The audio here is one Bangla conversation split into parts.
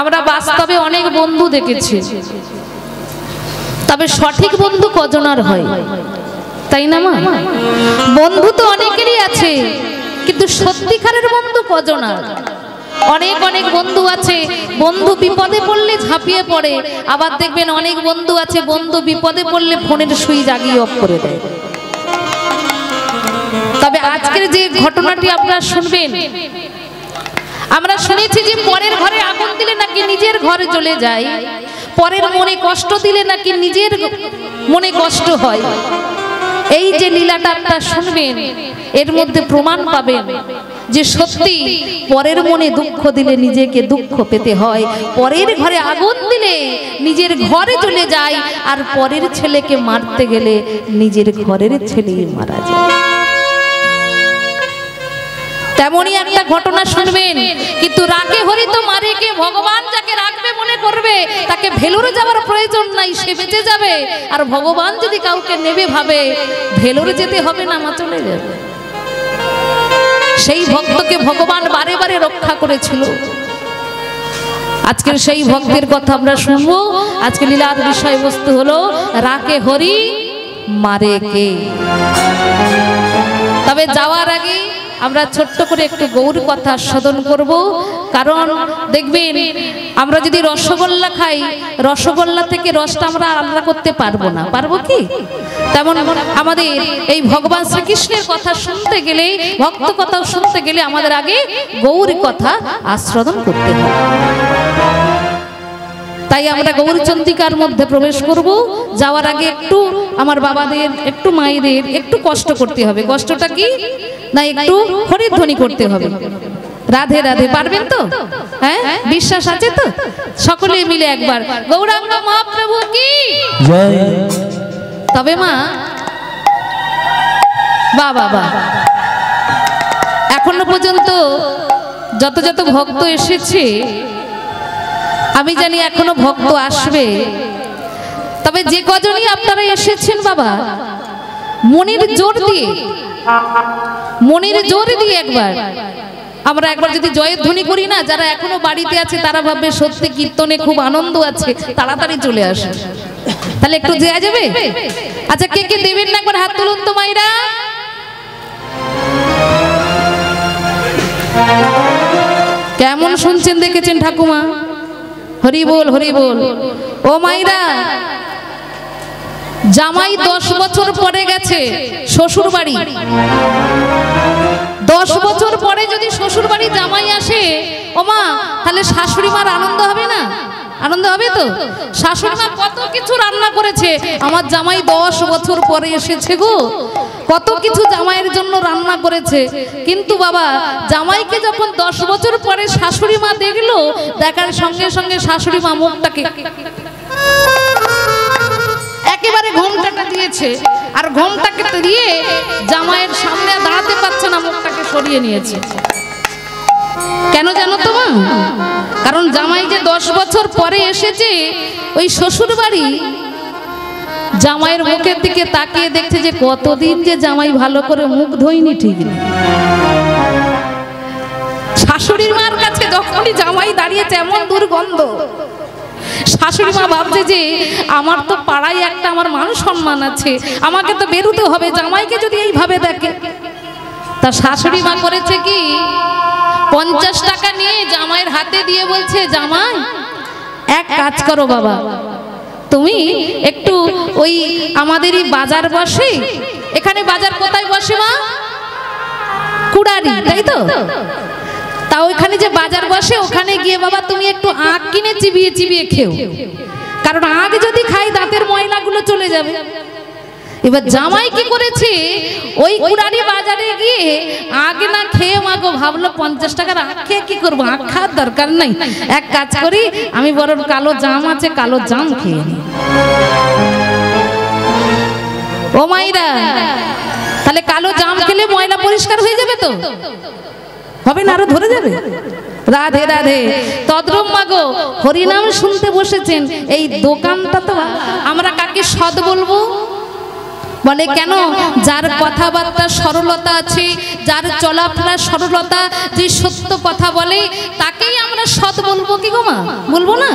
আমরা বাস্তবে অনেক বন্ধু দেখেছি, তবে সঠিক বন্ধু কজনার হয়, তাই না মা? বন্ধু তো অনেকেরই আছে, কিন্তু সত্যিকারের বন্ধু কজনার? অনেক অনেক বন্ধু আছে, বন্ধু বিপদে পড়লে ঝাঁপিয়ে পড়ে, আবার দেখবেন অনেক বন্ধু আছে বন্ধু বিপদে পড়লে ফোনের সুইচ আগিয়ে অফ করে দেয়। তবে আজকের যে ঘটনাটি আপনারা শুনবেন, আমরা শুনেছি যে পরের ঘরে আগুন দিলে নাকি নিজের ঘরে জ্বলে যায়, পরের মনে কষ্ট দিলে নাকি নিজের মনে কষ্ট হয়। এই যে লীলাটা আপনারা শুনবেন, এর মধ্যে প্রমাণ পাবেন যে সত্যি পরের মনে দুঃখ দিলে নিজেকে দুঃখ পেতে হয়, পরের ঘরে আগুন দিলে নিজের ঘরে চলে যায়, আর পরের ছেলেকে মারতে গেলে নিজের ঘরের ছেলেই মারা যায়। তেমনই একটা ঘটনা শুনবেন, কিন্তু রাগে হরি তো মারে কে, ভগবান যাকে রাখবে মনে করবে তাকে ভেলোরে যাওয়ার প্রয়োজন নাই, সে বেঁচে যাবে। আর ভগবান যদি কাউকে নেবে ভাবে, ভেলোরে যেতে হবে না, মা চলে যাবে। সেই ভক্তকে ভগবান বারে বারে রক্ষা করেছিল। আজকের সেই ভক্তের কথা আমরা শুনবো। আজকে লীলার বিষয়বস্তু হলো রাগে হরি মারে কে। তবে যাওয়ার আগে আমরা ছোট্ট করে একটু গৌর কথা আস্বাদন করব। কারণ দেখবেন, আমরা যদি রসগোল্লা খাই, রসগোল্লা থেকে রসটা আমরা আলাদা করতে পারবো না, পারবো কি? তেমন আমাদের এই ভগবান শ্রীকৃষ্ণের কথা শুনতে গেলে, ভক্ত কথা শুনতে গেলে আমাদের আগে গৌর কথা আস্বাদন করতে হবে। তাই আমরা গৌরচন্দ্রিকার মধ্যে প্রবেশ করব। যাওয়ার আগে একটু আমার বাবাদের, একটু মায়েদের একটু কষ্ট করতে হবে। কষ্টটা কি না, একটু হরিধ্বনি করতে হবে। রাধে রাধে পারবেন তো? হ্যাঁ, বিশ্বাস আছে তো? সকলে মিলে একবার গৌরাঙ্গ মহাপ্রভু কি জয়। তবে মা, বাবা এখনো পর্যন্ত যত যত ভক্ত এসেছে, আমি জানি এখনো ভক্ত আসবে। তবে যে কজনই আপনারা এসেছেন বাবা, মনের জোর দিয়ে, মনের জোর দিয়ে আমরা একবার যদি জয়ের ধ্বনি করি না, যারা এখনো বাড়িতে আছে তারা ভাববে সত্যি কীর্তনে খুব আনন্দ আছে, তাড়াতাড়ি চলে আসে। তাহলে একটু দেয়া যাবে? আচ্ছা, কে কে দেবেন না একবার হাত তুলুন তো মাইরা। কেমন শুনছেন দেখেছেন ঠাকুমা? হরি বল হরি বল। ও মাইরা, জামাই 10 বছর পরে গেছে শ্বশুর বাড়ি। 10 বছর পরে যদি শ্বশুর বাড়ি জামাই আসে, ও মা, তাহলে শাশুড়ি মার আনন্দ হবে না? আনন্দ হবে তো? শাশুড়ি মা কত কিছু রান্না করেছে, আমার জামাই 10 বছর পরে এসেছে গো, কত কিছু জামাইয়ের জন্য রান্না করেছে। কিন্তু বাবা, জামাইকে যখন 10 বছর পরে শাশুড়ি মা দেখলো, দেখার সঙ্গে সঙ্গে শাশুড়ি মা মুখটাকে একেবারে ঘোমটাটা দিয়েছে, আর ঘোমটাকে দিয়ে জামাইয়ের সামনে দাঁড়াতে পারছে না, মুখটাকে সরিয়ে নিয়েছে। কেন জানো তো মা? কারণ জামাই যে 10 বছর পরে এসেছে ওই শ্বশুর বাড়ি, জামাইয়ের মুখের দিকে তাকিয়ে দেখছে যে কতদিন যে জামাই ভালো করে মুখ ধোয়নি, ঠিক না। শাশুড়ির মার কাছে যখনই জামাই দাঁড়িয়েছে, এমন দুর্গন্ধ, শাশুড়ি মা ভাবছে যে আমার তো পাড়ায় একটা আমার মান সম্মান আছে, আমাকে তো বেরোতে হবে, জামাইকে যদি এইভাবে দেখে। তা শাশুড়ি মা করেছে কি, 50 টাকা নিয়ে জামাইয়ের হাতে দিয়ে বলছে, জামাই এক কাজ করো বাবা, তুমি একটু ওই আমাদেরই বাজার বসে, এখানে বাজার কোথায় বসে মা? কুড়ারি, তাই তো? তা ওইখানে যে বাজার বসে, ওখানে গিয়ে বাবা তুমি একটু আখ কিনে চিবিয়ে চিবিয়ে খেও, কারণ আখ যদি খাই দাঁতের ময়লাগুলো চলে যাবে। এবার জামাই কি করেছে, ওই কুড়ারি বাজারে গিয়ে আগ না খেয়ে মাগো ভাবলো 50 টাকার আখ খেয়ে কি করবো, আখ খাওয়ার দরকার নাই, এক কাজ করি আমি বরং কালো জাম আছে, কালো জাম খেয়ে নি। ও মাইরা, তাহলে কালো জাম খেলে ময়লা পরিষ্কার হয়ে যাবে তো? হবে না, আরো ধরে যাবে। রাধে রাধে। তদ্রূপ মাগো, হরিনাম শুনতে বসেছেন, এই দোকানটা তো আমরা কাকে সৎ বলবো? বলে কেন? যার কথাবার্তা সরলতা আছে, যার চলাফেরা সরলতা, যে সত্য কথা বলে তাকেই আমরা সৎ বলবো কি গো মা? বলবো না?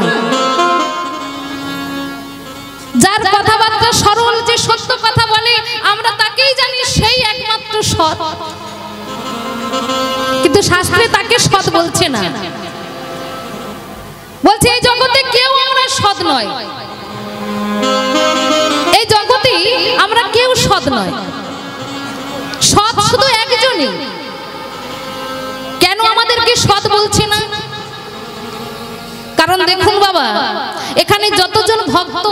যার কথাবার্তা সরল, যে সত্য কথা বলে আমরা তাকেই জানি সেই একমাত্র সৎ। কিন্তু শাস্ত্রে তাকে সৎ বলছে না, বলছে এই জগতে কেউ আমরা সৎ নয়, এই জগতে আমরা কেউ সৎ নয়, সৎ শুধু একজনই। কেন আমাদেরকে সৎ বলছে না? কারণ দেখুন বাবা, এখানে যতজন ভক্ত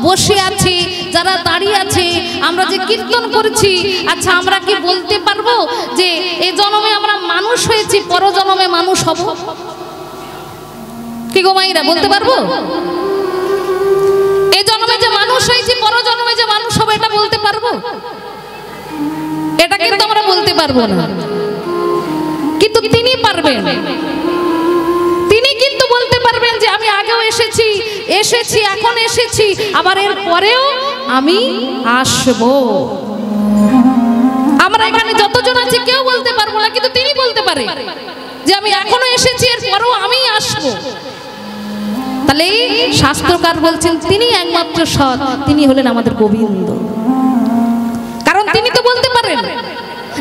বসে আছে, যারা দাঁড়িয়ে আছে, আমরা যে কীর্তন করছি, আচ্ছা আমরা কি বলতে পারবো যে এই জন্মে আমরা মানুষ হয়েছি, পরজন্মে মানুষ হব? কি গো মাইরা, বলতে পারবো? এই জন্মে যে মানুষ হয়েছি, পরজন্মে যে মানুষ হব, এটা বলতে পারবো? এটা কিন্তু আমরা বলতে পারবো না, কিন্তু তিনি পারবেন। তিনি কিন্তু বলতে পারবেন যে আমি আগেও এসেছি, এখন এসেছি, আবার এর পরেও আমি আসব। আমরা এখানে যতজন আছি কেউ বলতে পারবো না, কিন্তু তিনি বলতে পারে যে আমি এখনো এসেছি, এর পরেও আমি আসব। তাহলে শাস্ত্রকার বলছেন তিনি একমাত্র সৎ, তিনি হলেন আমাদের গোবিন্দ। কারণ তিনি তো বলতে পারেন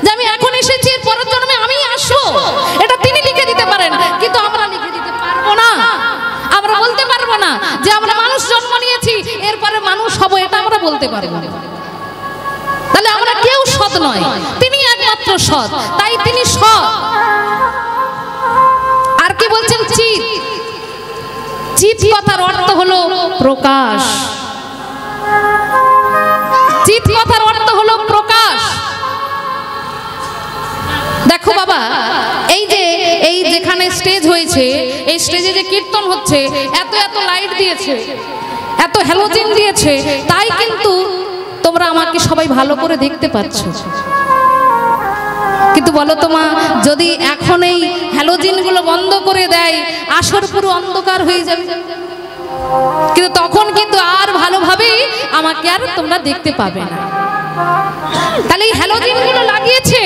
যে আমি এখন এসেছি, এর পরের জন্মে আমি আসবো, এটা তিনি লিখে দিতে পারেন, কিন্তু আমরা লিখে দিতে পারবো না। আমরা বলতে পারবো না যে আমরা মানুষ জন্ম নিয়েছি, এরপরে মানুষ হব, এটা আমরা বলতে পারবো না। তাহলে আমরা কেউ সৎ নয়, তিনি একমাত্র সৎ, তাই তিনি সৎ। আর কি বলছেন? চিৎ। চিৎ কথার অর্থ হলো প্রকাশ। চিৎ কথার অর্থ হলো প্রকাশ। দেখো বাবা, এই যেখানে স্টেজ হয়েছে, এই স্টেজে যে কীর্তন হচ্ছে, এত এত লাইট দিয়েছে, এত হ্যালোজেন দিয়েছে, তাই কিন্তু তোমরা আমাকে সবাই ভালো করে দেখতে পাচ্ছ। কিন্তু বলো তো মা, যদি এখন এই হ্যালোজেন গুলো বন্ধ করে দেয়, আসর পুরো অন্ধকার হয়ে যাবে, কিন্তু তখন কিন্তু আর ভালোভাবে আমাকে আর তোমরা দেখতে পাবে না। তাহলে এই হ্যালোজেন গুলো লাগিয়েছে,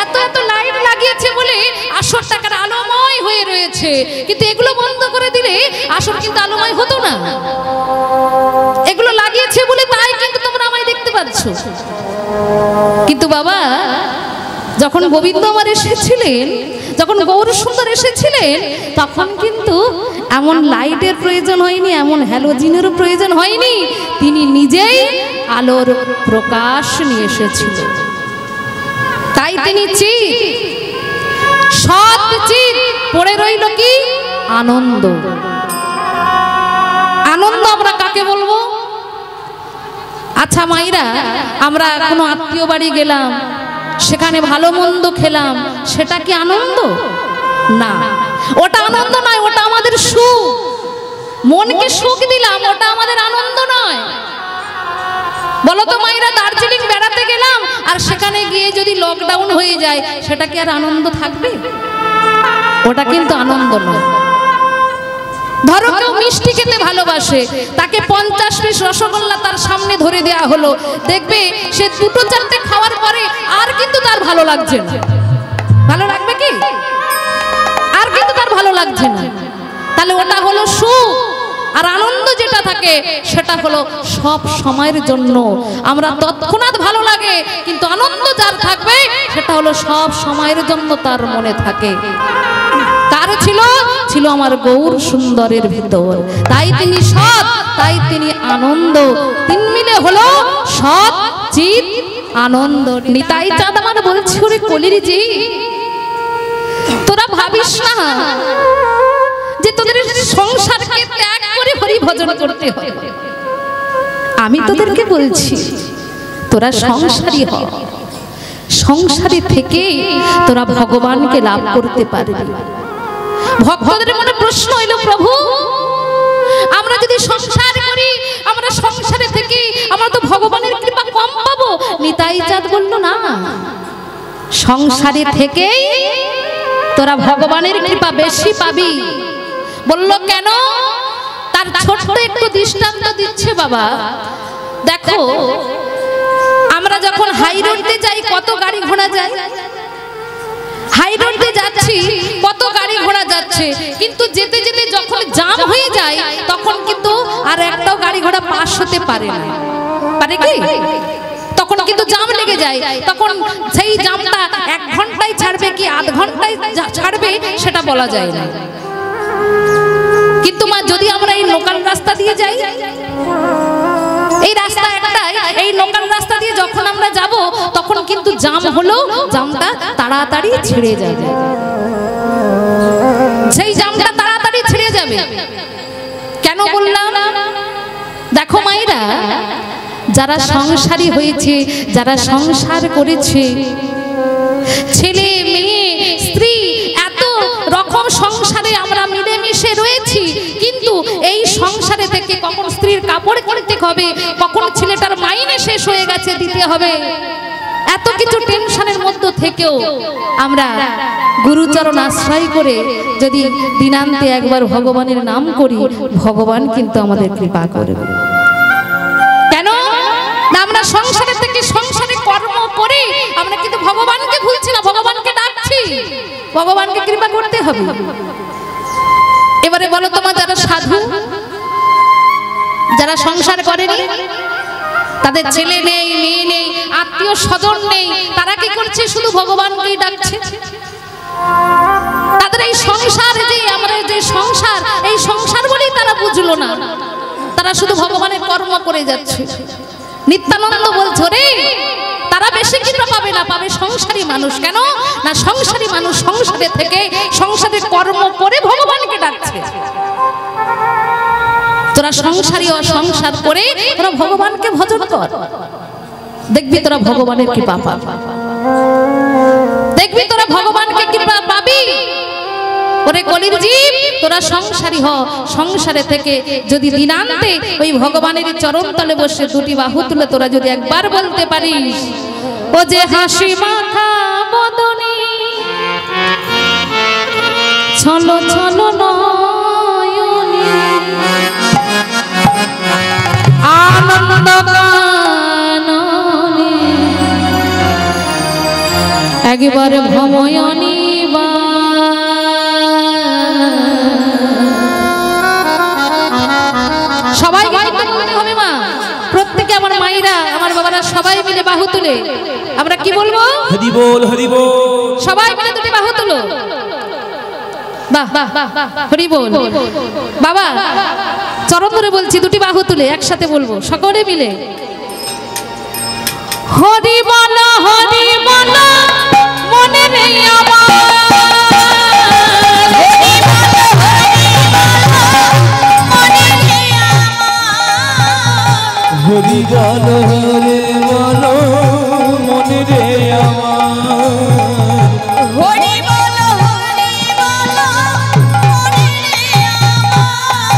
এত এত লাইট লাগিয়েছে বলে আসরটাকে আলোময় হয়ে রয়েছে, কিন্তু এগুলো বন্ধ করে দিলে আসর কিন্তু আলোময় হতো না। এগুলো লাগিয়েছে বলে তাই কিন্তু তোমরা আমায় দেখতে পাচ্ছ। কিন্তু বাবা, যখন গোবিন্দ আমার এসেছিলেন, যখন গৌর সুন্দর এসেছিলেন, তখন কিন্তু এমন লাইটের প্রয়োজন হয়নি, এমন হ্যালোজিনেরও প্রয়োজন হয়নি। তিনি নিজেই আলোর প্রকাশ নিয়ে এসেছিলেন। তাই তিনি চিৎ, সৎ চিৎ। পড়ে রইল কি? আনন্দ। আনন্দ আমরা কাকে বলবো? আচ্ছা মাইরা, আমরা কোনো আত্মীয় বাড়ি গেলাম, সেখানে ভালো মন্দ খেলাম, সেটা কি আনন্দ? না, ওটা আনন্দ নয়, ওটা আমাদের সুখ। মনকে সুখ দিলাম, ওটা আমাদের আনন্দ নয়। বলো তো মাইরা, দার্জিলিং বেড়াতে গেলাম, আর সেখানে গিয়ে যদি লকডাউন হয়ে যায়, সেটা কি আর আনন্দ থাকবে? ওটা কিন্তু আনন্দ নয়। ধরো কেউ মিষ্টি খেতে ভালোবাসে, তাকে 50 পিস রসগোল্লা তার সামনে ধরে দেয়া হলো, দেখবে সে দুটো চারটে খাওয়ার পরে আর কিন্তু তার ভালো লাগছে না। ভালো লাগবে কি? আর কিন্তু তার ভালো লাগছে না। তাহলে ওটা হলো সুখ। আর আনন্দ যেটা থাকে সেটা হলো সব সময়ের জন্য। আমরা তৎক্ষণাৎ ভালো লাগে, কিন্তু আনন্দ যার থাকবে সেটা হলো সব সময়ের জন্য তার মনে থাকে। কার ছিল? ছিল আমার গৌর সুন্দরের ভিতর। তাই তিনি সৎ, তাই তিনি আনন্দ। তিন মিলে হলো সৎ, চিৎ, আনন্দ। নিতাই চাঁদ আমার বলছি, ওরে কলির জি, তোরা ভাবিস না যে তোদের সংসারকে ত্যাগ করে হরি ভজন করতে হবে। আমি তোদেরকে বলছি, তোরা সংসারী হ। সংসারী থেকে তোরা ভগবানকে লাভ করতে পারবি। ভক্তদের মনে প্রশ্ন হইল, প্রভু আমরা যদি সংসার করি, আমরা সংসারে থেকে আমরা তো ভগবানের কৃপা কম পাবো। নিতাই চাঁদ বলল, না, সংসারে থেকেই তোরা ভগবানের কৃপা বেশি পাবি। বলল কেন? তার ছোট্ট একটু দৃষ্টান্ত দিচ্ছে বাবা। দেখো, আমরা যখন হাই রোডে যাই কত গাড়ি ঘোড়া যায়, হাই রোডে যাচ্ছি কত গাড়ি ঘোড়া যাচ্ছে, কিন্তু যেতে যেতে যখন জাম হয়ে যায় তখন কিন্তু আর একটাও গাড়ি ঘোড়া পাস হতে পারে না, পারে কি? তখন কিন্তু জাম লেগে যায়, তখন সেই জামটা 1 ঘন্টায় ছাড়বে কি আধ ঘন্টায় ছাড়বে সেটা বলা যায় না। কিন্তু মা যদি আমরা এই লোকাল রাস্তা দিয়ে যাই, এই রাস্তা একটাই, এই লোকাল রাস্তা দিয়ে যখন আমরা যাব তখন কিন্তু জাম হলো জামটা তাড়াতাড়ি ছেড়ে যাবে, সেই জামটা তাড়াতাড়ি ছেড়ে যাবে। কেন বললাম? দেখো মায়েরা, যারা সংসারী হয়েছে, যারা সংসার করেছে, ছেলে মেয়ে স্ত্রী এত রকম সংসারে আমরা মিলেমিশে রয়েছি, কিন্তু এই সংসারে থেকে কখন স্ত্রীর কাপড় কিনতে হবে, কখন ছেলেটার মাইনে শেষ হয়ে গেছে দিতে হবে, এত কিছু টেনশনের মধ্যে থেকেও আমরা গুরুচরণ আশ্রয় করে যদি দিনান্তে একবার ভগবানের নাম করি, ভগবান কিন্তু আমাদের কৃপা করবে। কেন না? আমরা সংসারে থেকে সংসারে কর্ম করে আমরা কিন্তু ভগবানকে ভুলছি না, ভগবানকে ডাকছি, ভগবানকে কৃপা করতে হবে। এবারে বলো তোমার যারা সাধু, যারা সংসার করেনি, তাদের ছেলে নেই, মেয়ে নেই, আত্মীয় স্বজন নেই, তারা কি করছে? শুধু ভগবানকেই ডাকছে। তাদের এই সংসার, যে আমরা যে সংসার, এই সংসার বলেই তারা বুঝলো না, তারা শুধু ভগবানের কর্ম করে যাচ্ছে। নিত্যানন্দ বলছো রে, তারা বেশি কৃপা পাবে না, পাবে সংসারী মানুষ। কেন না? সংসারী মানুষ সংসারে থেকে সংসারে কর্ম করে ভগবানকে ডাকছে। তোরা সংসারী ও সংসার করে তোরা ভগবানকে ভজন কর, দেখবি তোরা ভগবানের কৃপা পাবি, দেখবি তোরা ভগবানকে কৃপা পাবি। ওরে কলির জীব, তোরা সংসারী হ, সংসারে থেকে যদি দিনান্তে ওই ভগবানের চরণ তলে বসে 2টি বাহু তুলে তোরা যদি একবার বলতে পারিস, ও যে হাসি মাখা বদনে ছলো ছলো নয়নে আনন্দ কাননে একবার ভময়নী বা, সবাই বলতে হবে মা, প্রত্যেকে আমার মায়েরা, আমার বাবারা সবাই মিলে বাহু তুলে আমরা কি বলবো? হরি বল, হরি বল। সবাই মিলে 2টি বাহু তুলো। বাহ বাহ বাহ, হরি বল। বাবা চরণ ধরে বলছি, 2টি বাহু তুলে একসাথে বলবো সকলে মিলে, হরি বল, হরি বল মনে নেই আমার, হরি বল, হরি বল মনে রে আমার, হরি বল, হরি বল মনে রে আমার,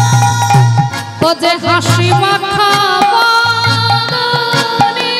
ও যে হাসি মাখা বদনে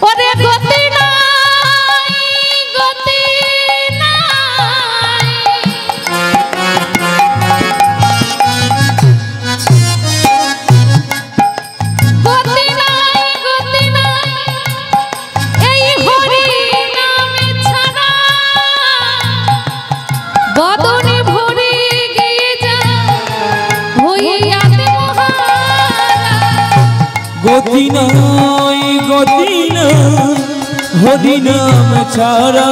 ওরে গতি নাই, গতি নাই, গতি নাই, গতি নাই, এই হরি নামে ছাড়া বদনে ভরে গিয়ে যা হইয়াতে মহারা, গতি নাই, গতি নাই, হরি নাম ছাড়া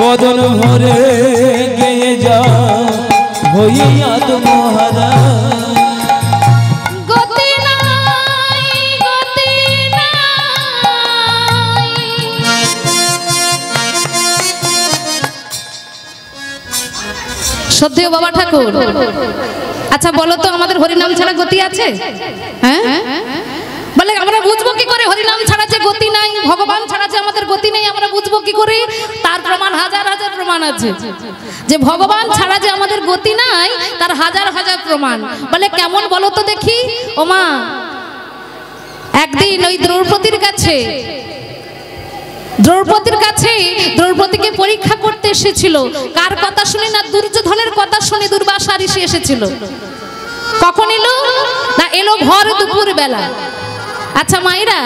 বদন ভরে গেয়ে যা হইয়া আত্মহারা, গতি নাই, গতি নাই, গো বাবা ঠাকুর, আচ্ছা বলো তো আমাদের হরিনাম ছাড়া গতি আছে? হ্যাঁ বলে আমরা বুঝবো কি করে হরিনাম ছাড়া যে গতি নাই, ভগবান ছাড়া যে আমাদের গতি নেই আমরা বুঝবো কি করে? তার প্রমাণ হাজার হাজার প্রমাণ আছে যে ভগবান ছাড়া যে আমাদের গতি নাই, তার হাজার হাজার প্রমাণ। বলে কেমন বলো তো দেখি। ও মা, একদিন ওই দ্রৌপদীর কাছে দ্রৌপদীকে পরীক্ষা করতে এসেছিল। কার কথা শুনে না? দুর্যোধনের কথা শুনে দুর্বাসা ঋষি এসেছিল। কখন এলো না? এলো ভর দুপুর বেলা। আচ্ছা মায়েরা,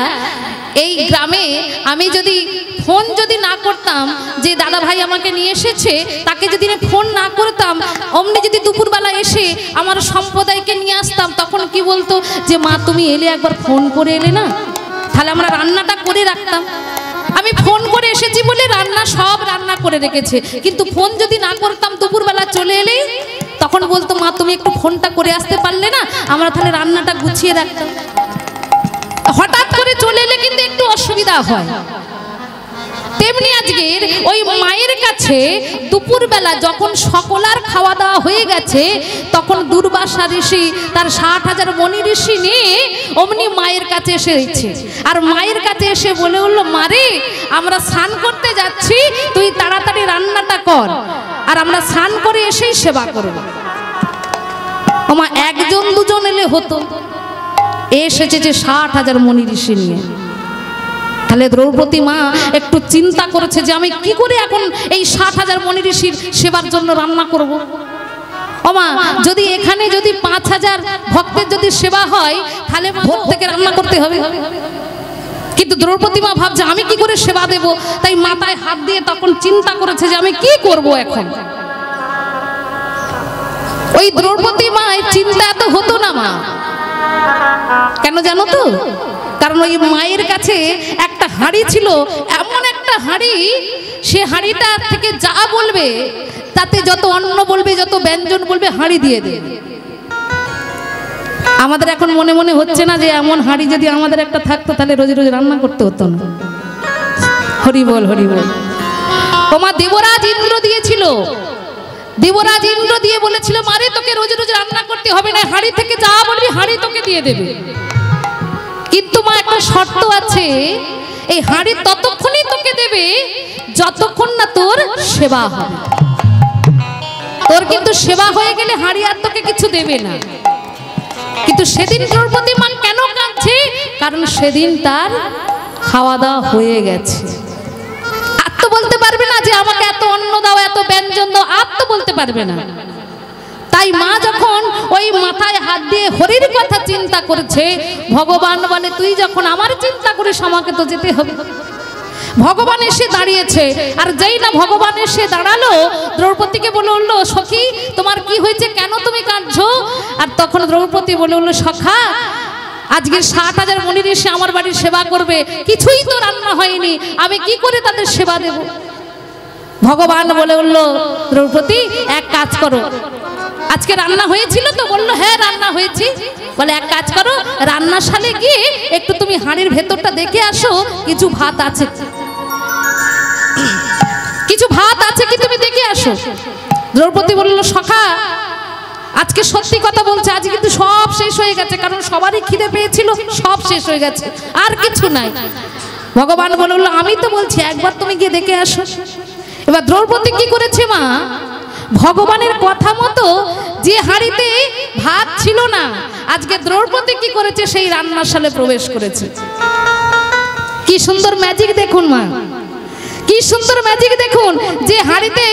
এই গ্রামে আমি যদি ফোন না করতাম যে দাদা ভাই আমাকে নিয়ে এসেছে, তাকে যদি ফোন না করতাম, অমনি যদি দুপুরবেলা এসে আমার সম্প্রদায়কে নিয়ে আসতাম, তখন কি বলতো যে মা তুমি এলে একবার ফোন করে এলে না, তাহলে আমরা রান্নাটা করে রাখতাম। আমি ফোন করে এসেছি বলে সব রান্না করে রেখেছে, কিন্তু ফোন যদি না করতাম দুপুরবেলা চলে এলে, তখন বলতো মা তুমি একটু ফোনটা করে আসতে পারলে না, আমরা তাহলে রান্নাটা গুছিয়ে রাখতাম। হঠাৎ করে চলে এলে কিন্তু একটু অসুবিধা হয়। তেমনি আজকের ওই মায়ের কাছে দুপুরবেলা যখন সকলার খাওয়া দাওয়া হয়ে গেছে, তখন দুর্বাসা ঋষি তার 60,000 মণি ঋষি নিয়ে অমনি মায়ের কাছে এসেছে। আর মায়ের কাছে এসে বলে উঠল, মারে আমরা স্নান করতে যাচ্ছি, তুই তাড়াতাড়ি রান্নাটা কর, আর আমরা স্নান করে এসেই সেবা করব। ওমা, একজন দুজন এলে হতো, এসেছে যে 60,000 মণি ঋষি নিয়ে। তাহলে দ্রৌপদী মা একটু চিন্তা করেছে যে আমি কি করে এখন এই 60,000 মণি ঋষির সেবার জন্য রান্না করব। ওমা, যদি এখানে যদি 5,000 ভক্তের যদি সেবা হয়, তাহলে ভোর থেকে রান্না করতে হবে। কিন্তু দ্রৌপদী মা ভাবছে আমি কি করে সেবা দেব, তাই মাথায় হাত দিয়ে তখন চিন্তা করেছে যে আমি কি করব এখন। ওই দ্রৌপদী মা চিন্তা এত হতো না মা, কেন জানো তো? কারণ ওই মায়ের কাছে একটা হাঁড়ি ছিল, এমন একটা হাঁড়ি, সে হাঁড়িটা থেকে যা বলবে, তাতে যত অন্ন বলবে, যত ব্যঞ্জন বলবে, হাঁড়ি দিয়ে দেবে। আমাদের এখন মনে মনে হচ্ছে না যে এমন হাঁড়ি যদি আমাদের একটা থাকতো, তাহলে রোজ রোজ রান্না করতে হতো না। হরি বল, হরি বল। ওমা, দেবরাজ ইন্দ্র দিয়েছিল, দেবরাজ ইন্দ্র দিয়ে বলেছিল মারে তোকে রোজ রোজ রান্না করতে হবে না, হাঁড়ি থেকে যা বলবি হাঁড়ি তোকে দিয়ে দেবে। কিন্তু মা একটা শর্ত আছে, এই হাঁড়ি ততক্ষণই তোকে দেবে যতক্ষণ না তোর সেবা হবে। তোর কিন্তু সেবা হয়ে গেলে হাঁড়ি আর তোকে কিছু দেবে না। কিন্তু সেদিন দ্রৌপদী মা কেন কাঁদছে? কারণ সেদিন তার খাওয়া দাওয়া হয়ে গেছে। আর তো বলতে পারবে না যে আমাকে এত অন্ন দাও, এত ব্যঞ্জন দাও, আর তো বলতে পারবে না। তাই মা যখন ওই মাথায় হাত দিয়ে হরির কথা চিন্তা করেছে, ভগবান বলে তুই যখন আমার চিন্তা করিস আমাকে তো যেতে হবে। ভগবান এসে দাঁড়িয়েছে, আর যেই না ভগবান এসে দাঁড়ালো, দ্রৌপদীকে বলে উঠলো সখী তোমার কি হয়েছে, কেন তুমি কাঁদছো? আর তখন দ্রৌপদী বলে উঠলো সখা, আজকে 60,000 মণি ঋষি আমার বাড়ির সেবা করবে, কিছুই তো রান্না হয়নি, আমি কি করে তাদের সেবা দেব? ভগবান বলে উঠলো দ্রৌপদী এক কাজ করো, আজকে রান্না হয়েছিল তো? বললো হ্যাঁ রান্না হয়েছে। বলে এক কাজ করো, রান্নাশালে গিয়ে একটু তুমি হাঁড়ির ভেতরটা দেখে আসো, কিছু ভাত আছে, কিছু ভাত আছে কি তুমি দেখে আসো। দ্রৌপদী বলল সখা আজকে সত্যি কথা বলছে, আজ কিন্তু সব শেষ হয়ে গেছে, কারণ সবারই খিদে পেয়েছিল, সব শেষ হয়ে গেছে, আর কিছু নাই। ভগবান বলল আমি তো বলছি একবার তুমি গিয়ে দেখে আসো। এবার দ্রৌপদী কি করেছে মা, ভগবানের কথা মতো যে হাঁড়িতে ভাত ছিল না, আজকে দ্রৌপদী কি করেছে, সেই রান্নাশালে প্রবেশ করেছে। কি সুন্দর ম্যাজিক দেখুন মা, কি সুন্দর ম্যাজিক দেখুন। যে হাঁড়িতে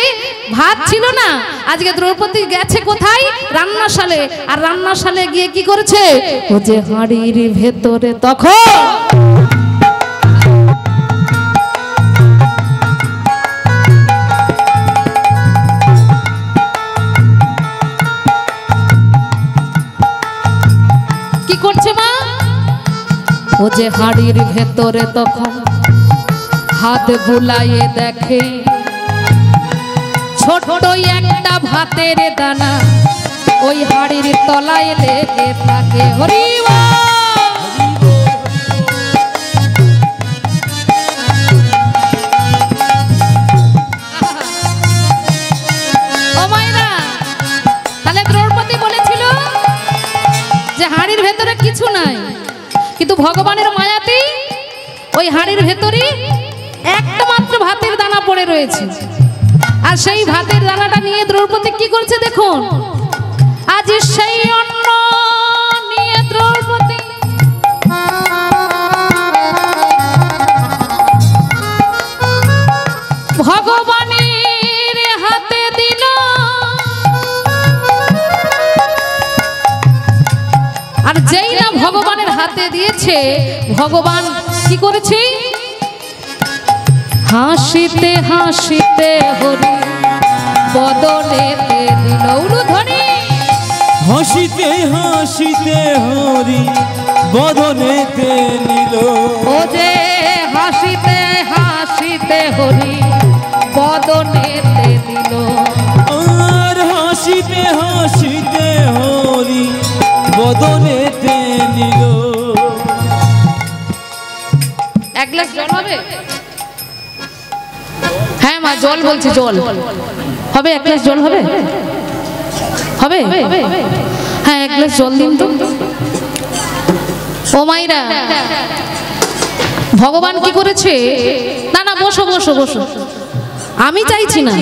ভাত ছিল না, আজকে দ্রৌপদী গেছে কোথায়? রান্নাশালে। আর রান্নাশালে গিয়ে কি করেছে, ও যে হাঁড়ির ভেতরে তখন করছে মা, ও যে হাড়ির ভেতরে তখন হাত বুলাইয়ে দেখে ছোট একটা ভাতের দানা ওই হাড়ির তলায় লেগে থাকে। হরি ও মাইরা, কিন্তু ভগবানের মায়াতে ওই হাড়ির ভেতরে একটা মাত্র ভাতের দানা পড়ে রয়েছে। আর সেই ভাতের দানাটা নিয়ে দ্রৌপদী কি করছে দেখুন। আজ সেই অন্ন নিয়ে দ্রৌপদী ভগবানের হাতে দিল। আর যেই না ভগবানের হাতে দিয়েছে, ভগবান কি করেছে? হাসিতে হাসিতে হরি বদনেতে দিল উলুধ্বনি। হাসিতে হাসিতে হরি বদনেতে নিল। ও যে হাসিতে হাসিতে হরি বদনেতে দিল। আর হাসিতে হাসিতে হরি বদনেতে নিল। এক গ্লাস জল হবে? হ্যাঁ মা, জল বলছি, জল হবে? এক গ্লাস জল হবে? হবে? হ্যাঁ, এক গ্লাস জল দিন তো। ও মাইরা, ভগবান কি করেছে? না না, বসো বসো বসো। আমি চাইছি না,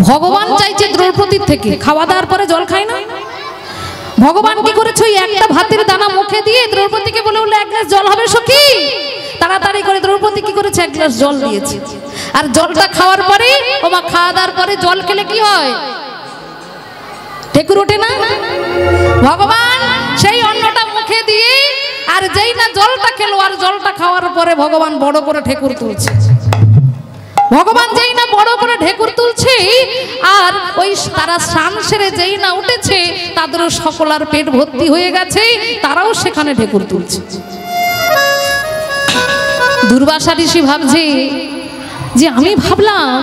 ভগবান চাইছে দ্রৌপদীর থেকে। খাওয়া দাওয়ার পরে জল খায় না? ভগবান কি করেছে? ওই একটা ভাতের দানা মুখে দিয়ে দ্রৌপদীকে বলে বলে এক গ্লাস জল হবে সখী। তাড়াতাড়ি করে দ্রৌপদী কি করেছে? এক গ্লাস জল দিয়েছে। আর জলটা খাওয়ার পরে, ও মা, খাওয়া দাওয়ার পরে জল খেলে কি হয়? ঠেকুর ওঠে না? ভগবান সেই অন্নটা মুখে দিয়ে আর যেই না জলটা খেলো, আর জলটা খাওয়ার পরে ভগবান বড় করে ঠেকুর তুলছে। ভগবান যেই না বড় করে ঢেকুর তুলছে, আর ওই তারা স্নান সেরে যেই না উঠেছে, তাদেরও সকলার পেট ভর্তি হয়ে গেছে, তারাও সেখানে ঢেকুর তুলছে। দুর্বাসা ঋষি ভাবছে যে আমি ভাবলাম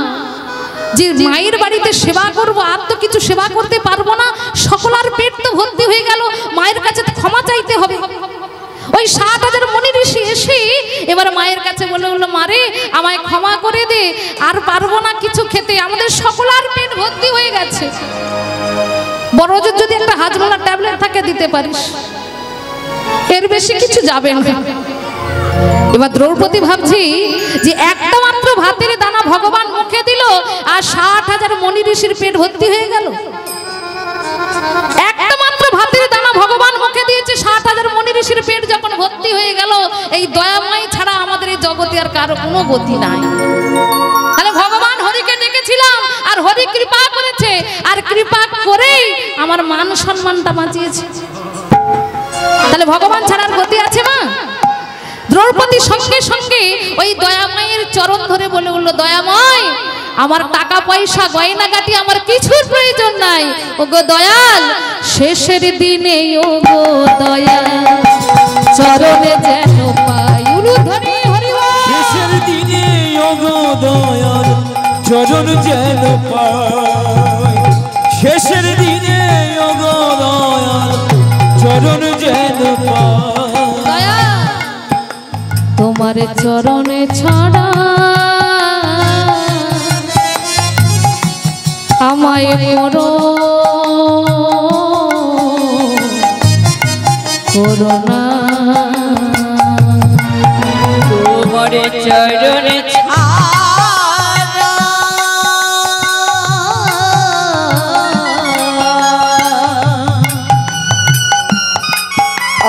যে মায়ের বাড়িতে সেবা করব, আর তো কিছু সেবা করতে পারবো না, সকলার পেট তো ভর্তি হয়ে গেল, মায়ের কাছে ক্ষমা চাইতে হবে। ওই ৭,০০০ মুনি ঋষি এসে এবার মায়ের কাছে বলে বলল, মারে আমায় ক্ষমা করে দে, আর পারবো না কিছু খেতে, আমাদের সকলার পেট ভর্তি হয়ে গেছে। বড় যদি একটা হাজমোলা ট্যাবলেট থাকে দিতে পারিস, এর বেশি কিছু যাবে না। এবার দ্রৌপদী ভাবছি যে একটা মাত্র ভাতের দানা ভগবান মুখে দিল, আর ৬০,০০০ মুনি ঋষির পেট ভর্তি হয়ে গেল। একটা মাত্র ভাতের দানা ভগবান মুখে দিয়েছে, ৬০,০০০ মুনি ঋষির পেট যখন ভর্তি হয়ে গেল, এই দয়াময় ছাড়া আমাদের এই জগতে আর কারো কোনো গতি নাই। তাহলে ভগবান হরিকে ডেকেছিলাম, আর হরি কৃপা করেছে, আর কৃপা করেই আমার মান সম্মানটা বাঁচিয়েছে। তাহলে ভগবান ছাড়ার গতি আছে মা? দ্রৌপদী সঙ্গে সঙ্গে ওই দয়াময়ের চরণ ধরে বলে বলল, দয়াময়, আমার টাকা পয়সা গয়নাগাটি আমার কিছুর প্রয়োজন নাই, ওগো দয়াল, শেষের দিনে ওগো দয়াল চরণে যেন পাই উলুধ্বনি হরি বল। শেষের দিনে ওগো দয়াল চরণ যেন পাই। শেষের দিনে ওগো দয়াল চরণ যেন পাই। তোমার চরণে ছাড়া আমায় করোনা। তোমার চরণে ছাড়া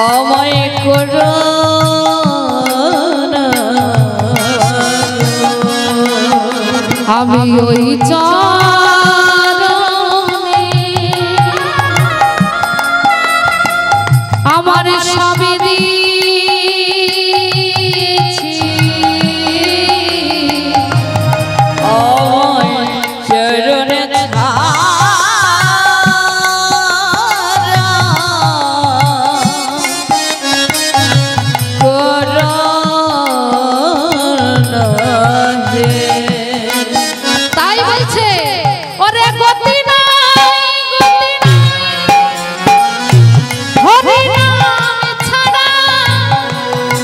আমায় করোনা। আমি ওই চরণে আমার সবই দিয়েছি, আমায় চরণে ছাড়া করোনা হে। তাই বলছে, ওরে গতি নাই, গতি নাই, হরি নাম ছাড়া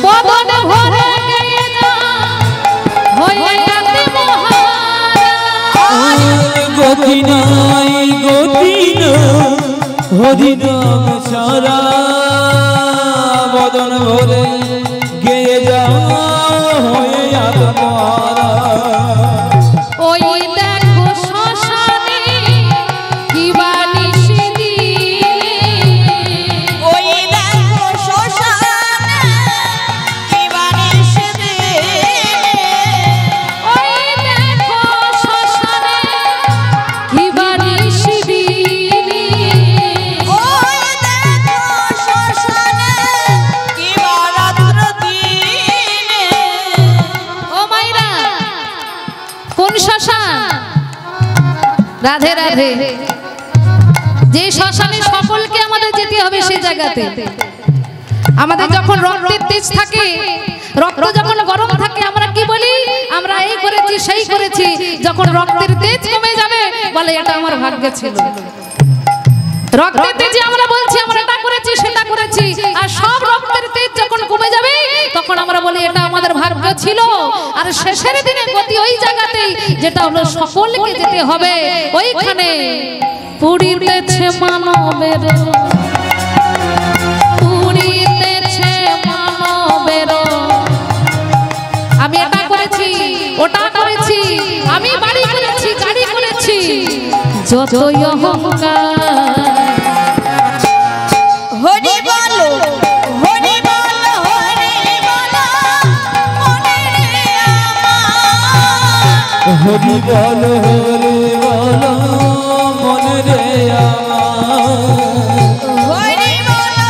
বদন ভরে গেয়ে যা হয়ে আতে মহারাজ। গতি নাই, গতি নাই, হরি নাম ছাড়া বদন ভরে গেয়ে যাও হয়ে আত্মহারা। ওই দেখো শ্মশানে কি বানিশ দিনে, ওই দেখো শ্মশানে কি বানিশ দিনে, ওই দেখো শ্মশানে কি বানিশ দিনে, ওই দেখো শ্মশানে কি বারাত্র দিনে। ও মাইরা কোন শ্মশান? রাধে রাধে। যে শ্মশানে সকলকে আমাদের যেতে হবে সেই জায়গাতে। আমাদের যখন রক্তের তেজ থাকে, রক্ত যখন গরম থাকে, আমরা কি বলি? আমরা এই করেছি সেই করেছি। যখন রক্তের তেজ কমে যাবে বলে এটা আমার ভাগ্যে ছিল। রক্তের তেজে আমরা বলছি আমরা এটা করেছি সেটা করেছি, আর সব রক্তের তেজ যখন কমে যাবে তখন আমরা বলি এটা আমাদের ভাগ্য ছিল। আর শেষের দিনে গতি ওই জায়গাতেই, যেটা হলো সকলকে যেতে হবে ওইখানে। পুরীতেছে মানবের, পুরীতেছে মানবের। আমি এটা করেছি ওটা করেছি, আমি বাড়ি করেছি গাড়ি করেছি, যতই অহংকার। হরি বলো হরি বলো হরি বলো মনে রে আমার। হরি বল হরি বল মনে রে আমার। হরি বলো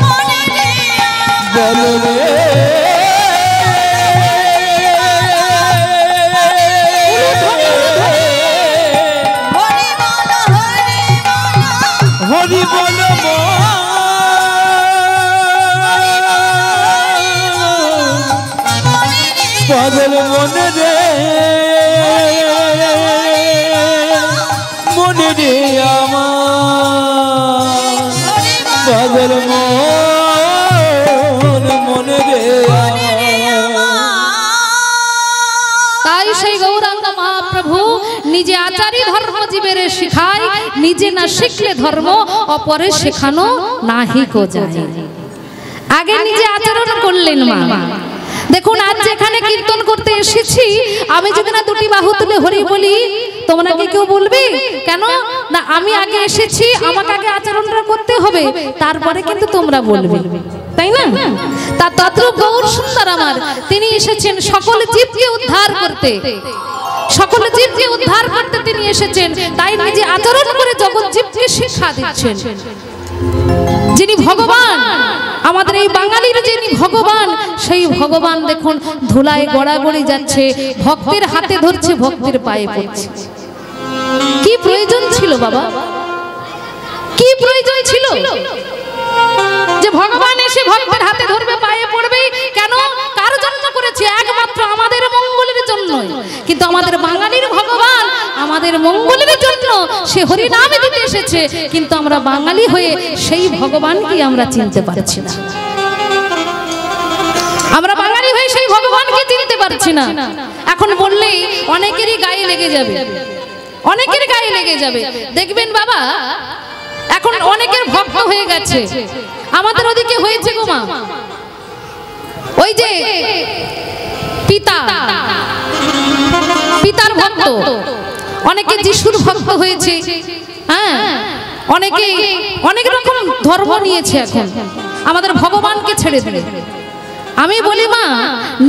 মনে রে আমার। বল রে হরি বলো হরি বল পাগল মনে রে মনে রে আমার। পাগল মনে রে তাই সেই গৌরাঙ্গ মহাপ্রভু নিজে আচারী ধর্ম জীবের শিখায়, নিজে না শিখলে ধর্ম অপরে শেখানো নাহি কো যায়। আগে নিজে আচরণ করলেন মা। দেখুন আজ যেখানে কীর্তন করতে এসেছি, আমি যদি না দুটি বাহু তুলে হরি বলি, তোমরা কি কেউ বলবে? কেন না, আমি আগে এসেছি, আমাকে আগে আচরণটা করতে হবে, তারপরে কিন্তু তোমরা বলবে, তাই না? তা তদ্রূপ গৌর সুন্দর আমার, তিনি এসেছেন সকল জীবকে উদ্ধার করতে। সকল জীবকে উদ্ধার করতে তিনি এসেছেন, তাই নিজে আচরণ করে জগৎ জীবকে শিক্ষা দিচ্ছেন। যিনি ভগবান, আমাদের এই বাঙালির যিনি ভগবান, সেই ভগবান দেখুন ধুলায় গড়াগড়ি যাচ্ছে, ভক্তের হাতে ধরছে, ভক্তের পায়ে পড়ছে। কি প্রয়োজন ছিল বাবা? কি প্রয়োজন ছিল যে ভগবান এসে ভক্তের হাতে ধরবে, পায়ে পড়বে? কেন? কার জন্য করেছে? একমাত্র আমাদের মঙ্গলের জন্য। কিন্তু আমাদের বাঙালির ভগবান আমাদের মঙ্গলের জন্য সে হরিনাম দিতে এসেছে, কিন্তু আমরা বাঙালি হয়ে সেই ভগবানকে আমরা চিনতে পারছি না। আমরা বাঙালি হয়ে সেই ভগবানকে চিনতে পারছি না। এখন বললেই অনেকেরই গায়ে লেগে যাবে, অনেকের গায়ে লেগে যাবে। দেখবেন বাবা, এখন অনেকের ভক্ত হয়ে গেছে। আমাদের ওদিকে হয়েছে গো মা, ওই যে পিতার ভক্ত, অনেকে যিশুর ভক্ত হয়েছে, হ্যাঁ, অনেকে অনেক রকম ধর্ম নিয়েছে। এখন আমাদের ভগবানকে ছেড়ে দিলে। আমি বলি মা,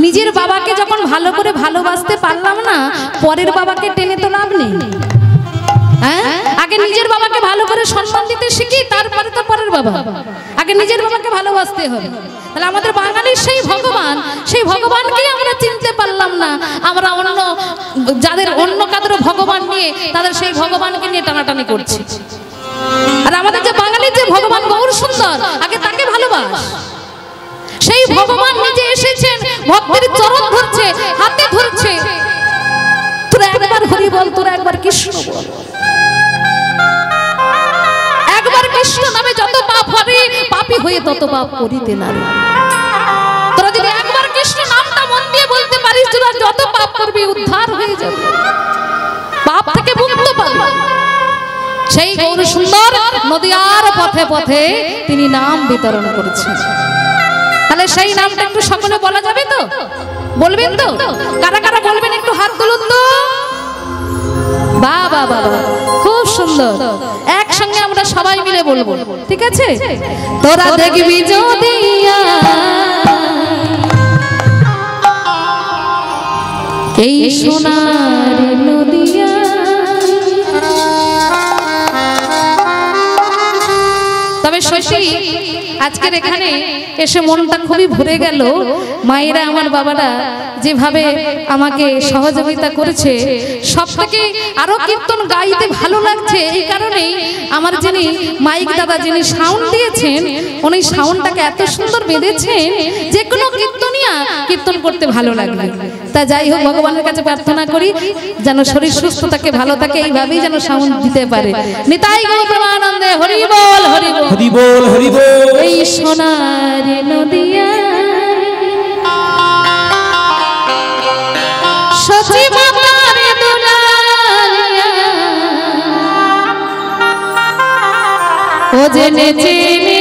নিজের বাবাকে যখন ভালো করে ভালোবাসতে পারলাম না, পরের বাবাকে টেনে তো লাভ নেই। হ্যাঁ, আগে নিজের বাবাকে ভালো করে সম্মান দিতে শিখি, তারপরে তো পরের বাবা। আগে নিজের বাবাকে ভালোবাসতে হবে। তাহলে আমাদের বাঙালির সেই ভগবান, সেই ভগবানকেই আমরা চিনতে পারলাম না। আমরা অন্য যাদের অন্য কাদের ভগবান নিয়ে, তাদের সেই ভগবানকে নিয়ে টানাটানি করছি। আর আমাদের যে বাঙালির যে ভগবান গৌর সুন্দর, আগে তাকে ভালোবাস। সেই ভগবান নিজে এসেছেন, ভক্তের চরণ ধরছে, হাতে ধরছে। তোরা একবার হরি বল, তোরা একবার কৃষ্ণ বল। একবার কৃষ্ণ নামে যত পাপ হবে, পাপী হয়ে তত পাপ করিতে না। তোরা যদি একবার কৃষ্ণ নামটা মন দিয়ে বলতে পারিস, তোরা যত পাপ করবি উদ্ধার হয়ে যাবে, পাপ থেকে মুক্ত পাবি। সেই গৌর সুন্দর নদিয়ার পথে পথে তিনি নাম বিতরণ করেছেন। তাহলে সেই নামটা একটু সকলে বলা যাবে তো? বলবেন তো? কারা কারা বলবেন একটু হাত তুলুন তো। বাহ বাহ বাহ, খুব সুন্দর। একসঙ্গে আমরা সবাই মিলে বলবো, ঠিক আছে? তোরা দেখবি যদি এই সোনার নদিয়া, তবে শশী আজকের এখানে এসে মনটা খুবই ভরে গেল। মায়েরা আমার বাবারা যেভাবে আমাকে সহযোগিতা করেছে, সব থেকে আরো কীর্তন গাইতে ভালো লাগছে এই কারণে আমার যিনি মাইক দাদা যিনি সাউন্ড দিয়েছেন, উনি সাউন্ডটাকে এত সুন্দর বেঁধেছেন যে কোনো কীর্তনিয়া কীর্তন করতে ভালো লাগবে। তা যাই হোক, ভগবানের কাছে প্রার্থনা করি যেন শরীর সুস্থ থাকে, ভালো থাকে, এইভাবেই যেন সাউন্ড দিতে পারে। নিতাই গৌর প্রেমানন্দে হরি বল হরি বল হরি বল হরি বল। এই সোনার নদিয়া সচি মাতার দুলালিয়া, ও জেনে জেনে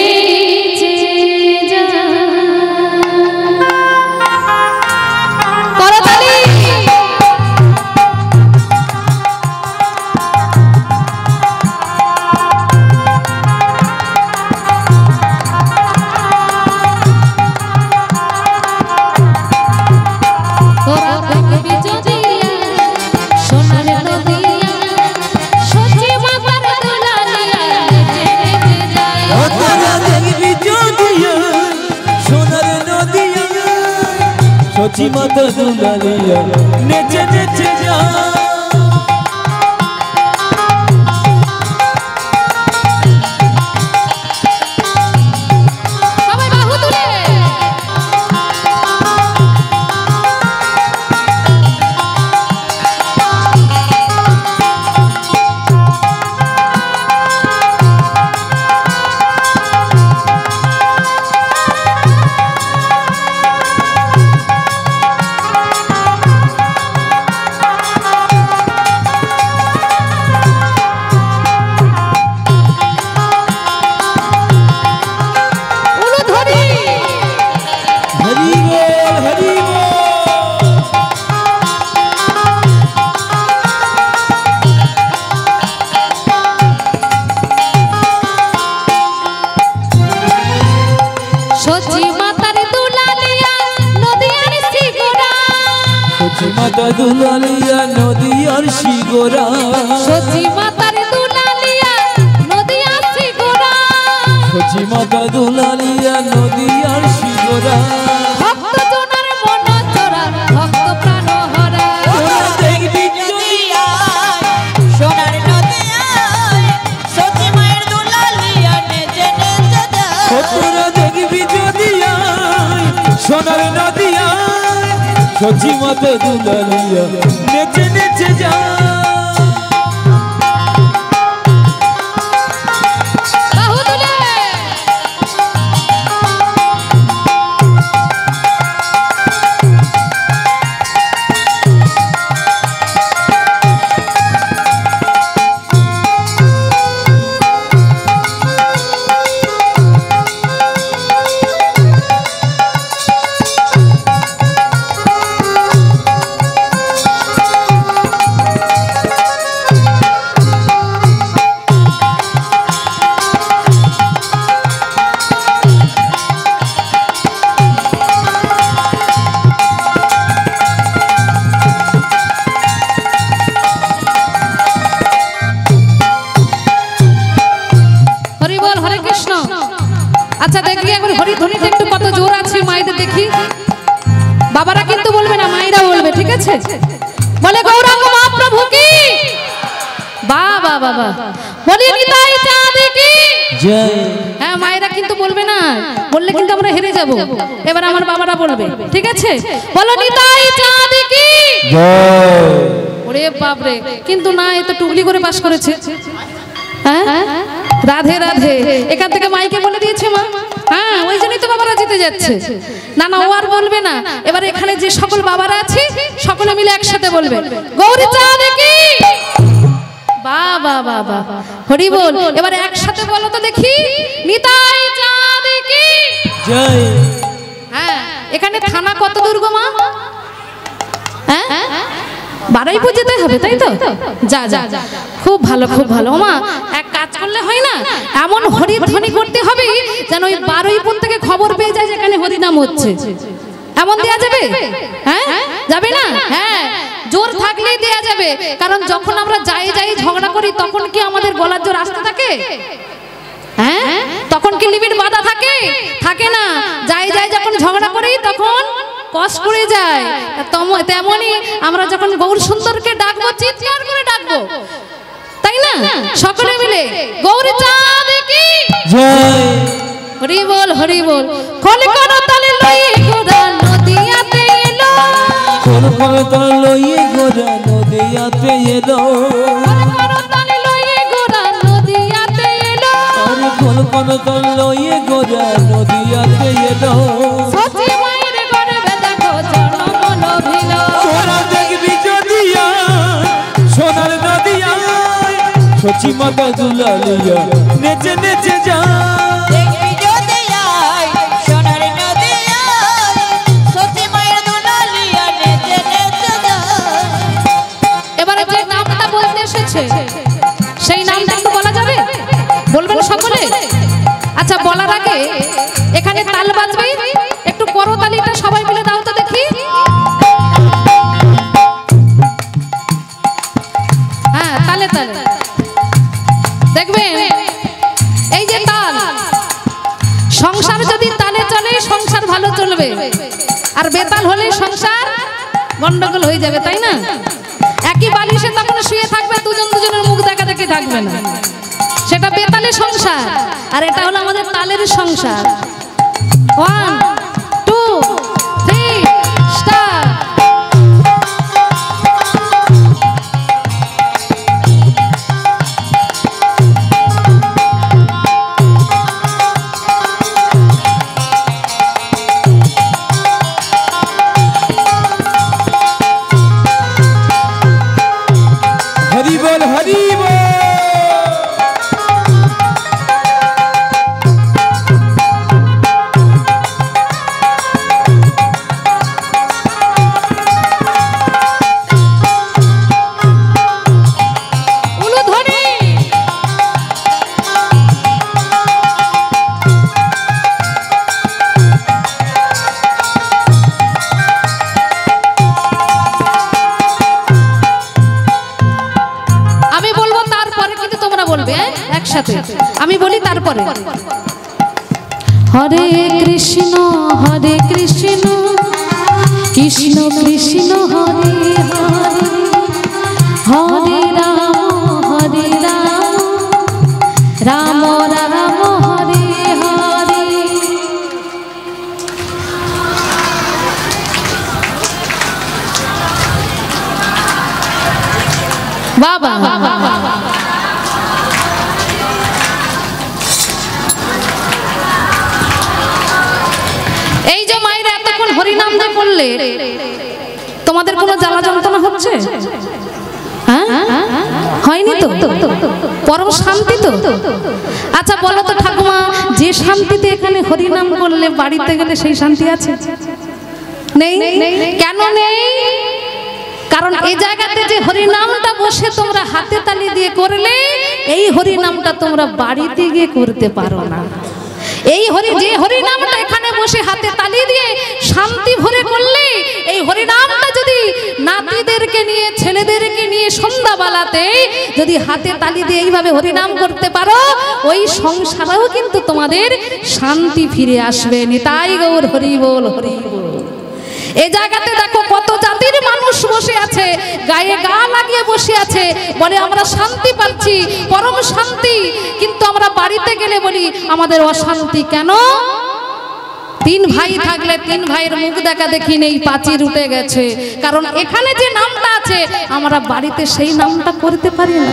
সচি মাতা দুলালিয়া নেচে নেচে যা। মাতা দুলালিয়া নদিয়ার শিগোরা, সচি মাতার দুলালিয়া নদিয়ার শিগোরা, সচি মাতা দুলালিয়া নদিয়ার শিগোরা। ভক্ত জনের মন চোরা, ভক্ত প্রাণ হরা, দেখবি সোনার নদিয়ায় সচি মায়ের দুলালিয়া নেচে নেচে যায়। তোরা দেখবি যদি সোনার নদিয়ায় সচি মাতা দুলালিয়া নেচে নেচে যা। আচ্ছা দেখি একবার হরি ধ্বনিতে একটু কত জোর আছে মায়েদের দেখি। বাবারা কিন্তু বলবে না, মায়েরা বলবে, ঠিক আছে? বলে গৌরাঙ্গ মহাপ্রভু কি বাহ বাহ বাহ বাহ, বলি নিতাই চাঁদ কি জয়। হ্যাঁ, মায়েরা কিন্তু বলবে না, বললে কিন্তু আমরা হেরে যাব। এবার আমার বাবারা বলবে, ঠিক আছে? বলো নিতাই চাঁদ কি জয়। ওরে বাপ রে, কিন্তু না, এ তো টুকলি করে পাস করেছে। হ্যাঁ, রাধে রাধে এখান থেকে মাইকে বলে দিয়েছে মা। হ্যাঁ, ওই জন্যই তো বাবারা জিতে যাচ্ছে। না না, ও আর বলবে না। এবার এখানে যে সকল বাবারা আছে সকলে মিলে একসাথে বলবে, গৌরী চাঁদ কি বাহ বাহ বাহ বাহ, হরি বল। এবার একসাথে বলো তো দেখি, নিতাই চাঁদ কি জয়। হ্যাঁ, এখানে থানা কত দূর গো মা? হ্যাঁ, বারুইপুর যেতে হবে তাই তো? যা যা, খুব ভালো খুব ভালো। মা এক কাজ করলে হয় না, এমন হরিধ্বনি করতে হবে যেন ওই বারুইপুর থেকে খবর পেয়ে যায় যেখানে হরিনাম হচ্ছে। এমন দেয়া যাবে? হ্যাঁ, যাবে না? হ্যাঁ, জোর থাকলেই দেয়া যাবে। কারণ যখন আমরা যাই ঝগড়া করি তখন কি আমাদের গলার জোর আসতে থাকে? হ্যাঁ, তখন কি লিমিট বাঁধা থাকে? থাকে না। যাই যখন ঝগড়া করি তখন কষ্ট করে যায়। তেমনি আমরা যখন গৌর সুন্দরকে ডাকবো, চিৎকার করে ডাকবো, তাই না? সকলে মিলে গৌরী চাঁদ কি জয়। হরি বল হরি বল। খোল করো তালে লইয়ে গোরা নদিয়াতে এলো, কোন কোন তল লইয়ে গোরা নদিয়াতে এলো, খোল করো তালে লইয়ে গোরা নদিয়াতে এলো, আরে কোন কোন তল লইয়ে গোরা নদিয়াতে এলো। সচি মায়ের গর্ভে দেখো জন্ম লভিল, সোনা দেখবি যদিয়া সোনার নদিয়া, সচি মাতা দুলালিয়া নেচে নেচে যায়। দেখবি যদি আয় সোনার নদিয়ায়, সতী মায়ের দুলালিয়া নেচে নেচে যায়। এবারে যে নামটা বলতে এসেছে সেই নামটা একটু বলা যাবে? বলবেন সকলে? আচ্ছা, বলার আগে এখানে তাল বাজবে, একটু করতালিটা সবাই মিলে দাও তো দেখি। হ্যাঁ, তালে তালে দেখবেন। এই যে তাল, সংসার যদি তালে চলে সংসার ভালো চলবে, আর বেতাল হলে সংসার গন্ডগোল হয়ে যাবে, তাই না? একই বালিশে তখন শুয়ে থাকবে, দুজনের মুখ দেখা দেখি থাকবে না, সেটা বেতালের সংসার। আর এটা হলো আমাদের তালের সংসার। 1 2 3 স্টার্ট। হরি বল হরি বল। উলুধ্বনি। আমি বলবো তারপরে কিন্তু তোমরা বলবে, হ্যাঁ? একসাথে আমি বলি তারপরে। হরে কৃষ্ণ কৃষ্ণ কৃষ্ণ হরে হরে, হরে রাম রাম রাম হরে হরে। বাবা এই যে মায়েরা এতক্ষণ হরিনাম যে করলে, তোমাদের কোনো জ্বালা যন্ত্রণা হচ্ছে? হ্যাঁ, হয়নি তো? পরম শান্তি তো? আচ্ছা বলো তো ঠাকুমা, যে শান্তিতে এখানে হরিনাম করলে বাড়িতে গেলে সেই শান্তি আছে? নেই। কেন নেই? কারণ এই জায়গাতে যে হরিনামটা বসে তোমরা হাতে তালি দিয়ে করলে, এই হরিনামটা তোমরা বাড়িতে গিয়ে করতে পারো না। এই যে হরিনামটা এখানে বসে হাতে তালি দিয়ে শান্তি ভরে করলে, এই হরিনামটা যদি নাতিদেরকে নিয়ে ছেলেদেরকে নিয়ে সন্ধ্যাবেলাতে যদি হাতে তালি দিয়ে এইভাবে হরিনাম করতে পারো, ওই সংসারেও কিন্তু তোমাদের শান্তি ফিরে আসবে। নিতাই গৌর হরি বল হরি বল। এই জায়গাতে দেখো কত জাতির মানুষ বসে আছে, গায়ে গা লাগিয়ে বসে আছে, বলে আমরা শান্তি পাচ্ছি, পরম শান্তি। কিন্তু আমরা বাড়িতে গেলে বলি আমাদের অশান্তি। কেন? 3 ভাই থাকলে 3 ভাইয়ের মুখ দেখা দেখি নেই, পাঁচির উঠে গেছে। কারণ এখানে যে নামটা আছে আমরা বাড়িতে সেই নামটা করতে পারি না।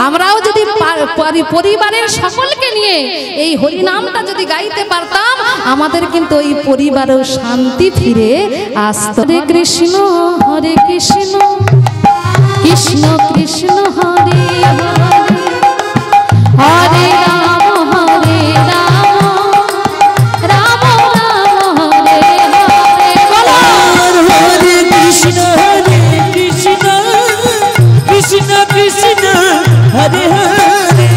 আমরাও যদি পরিবারের সকলকে নিয়ে এই হরিনামটা যদি গাইতে পারতাম, আমাদের কিন্তু ওই পরিবারেও শান্তি ফিরে আসতো। হরে কৃষ্ণ কৃষ্ণ কৃষ্ণ হরে হরে হরে রাম রাম রাম হরে হরে। বলো হরে কৃষ্ণ কৃষ্ণ কৃষ্ণ হরে হরে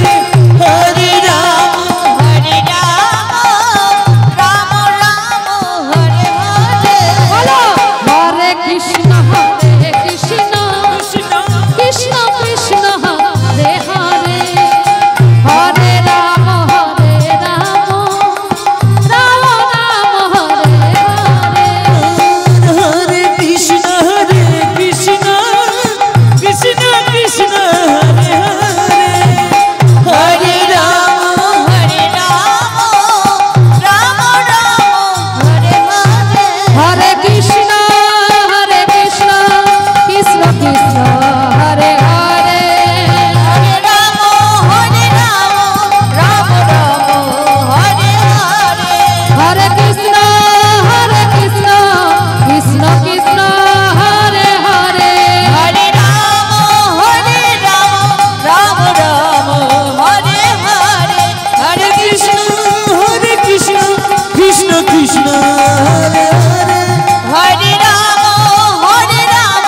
হরে রাম হরে রাম রাম রাম হরে হরে। বলো হরে কৃষ্ণ কৃষ্ণ কৃষ্ণ কৃষ্ণ হরে হরে হরে রাম রাম রাম হরে হরে। হরে কৃষ্ণ কৃষ্ণ কৃষ্ণ কৃষ্ণ হরে হরে হরে রাম হরে রাম রাম রাম হরে হরে। হরে কৃষ্ণ কৃষ্ণ কৃষ্ণ হরে হরে হরে রাম রাম রাম হরে হরে। হরে কৃষ্ণ কৃষ্ণ কৃষ্ণ হরে হরে। হরে রাম রাম রাম হরে হরে। হরে কৃষ্ণ কৃষ্ণ কৃষ্ণ কৃষ্ণ হরে হরে হরে রাম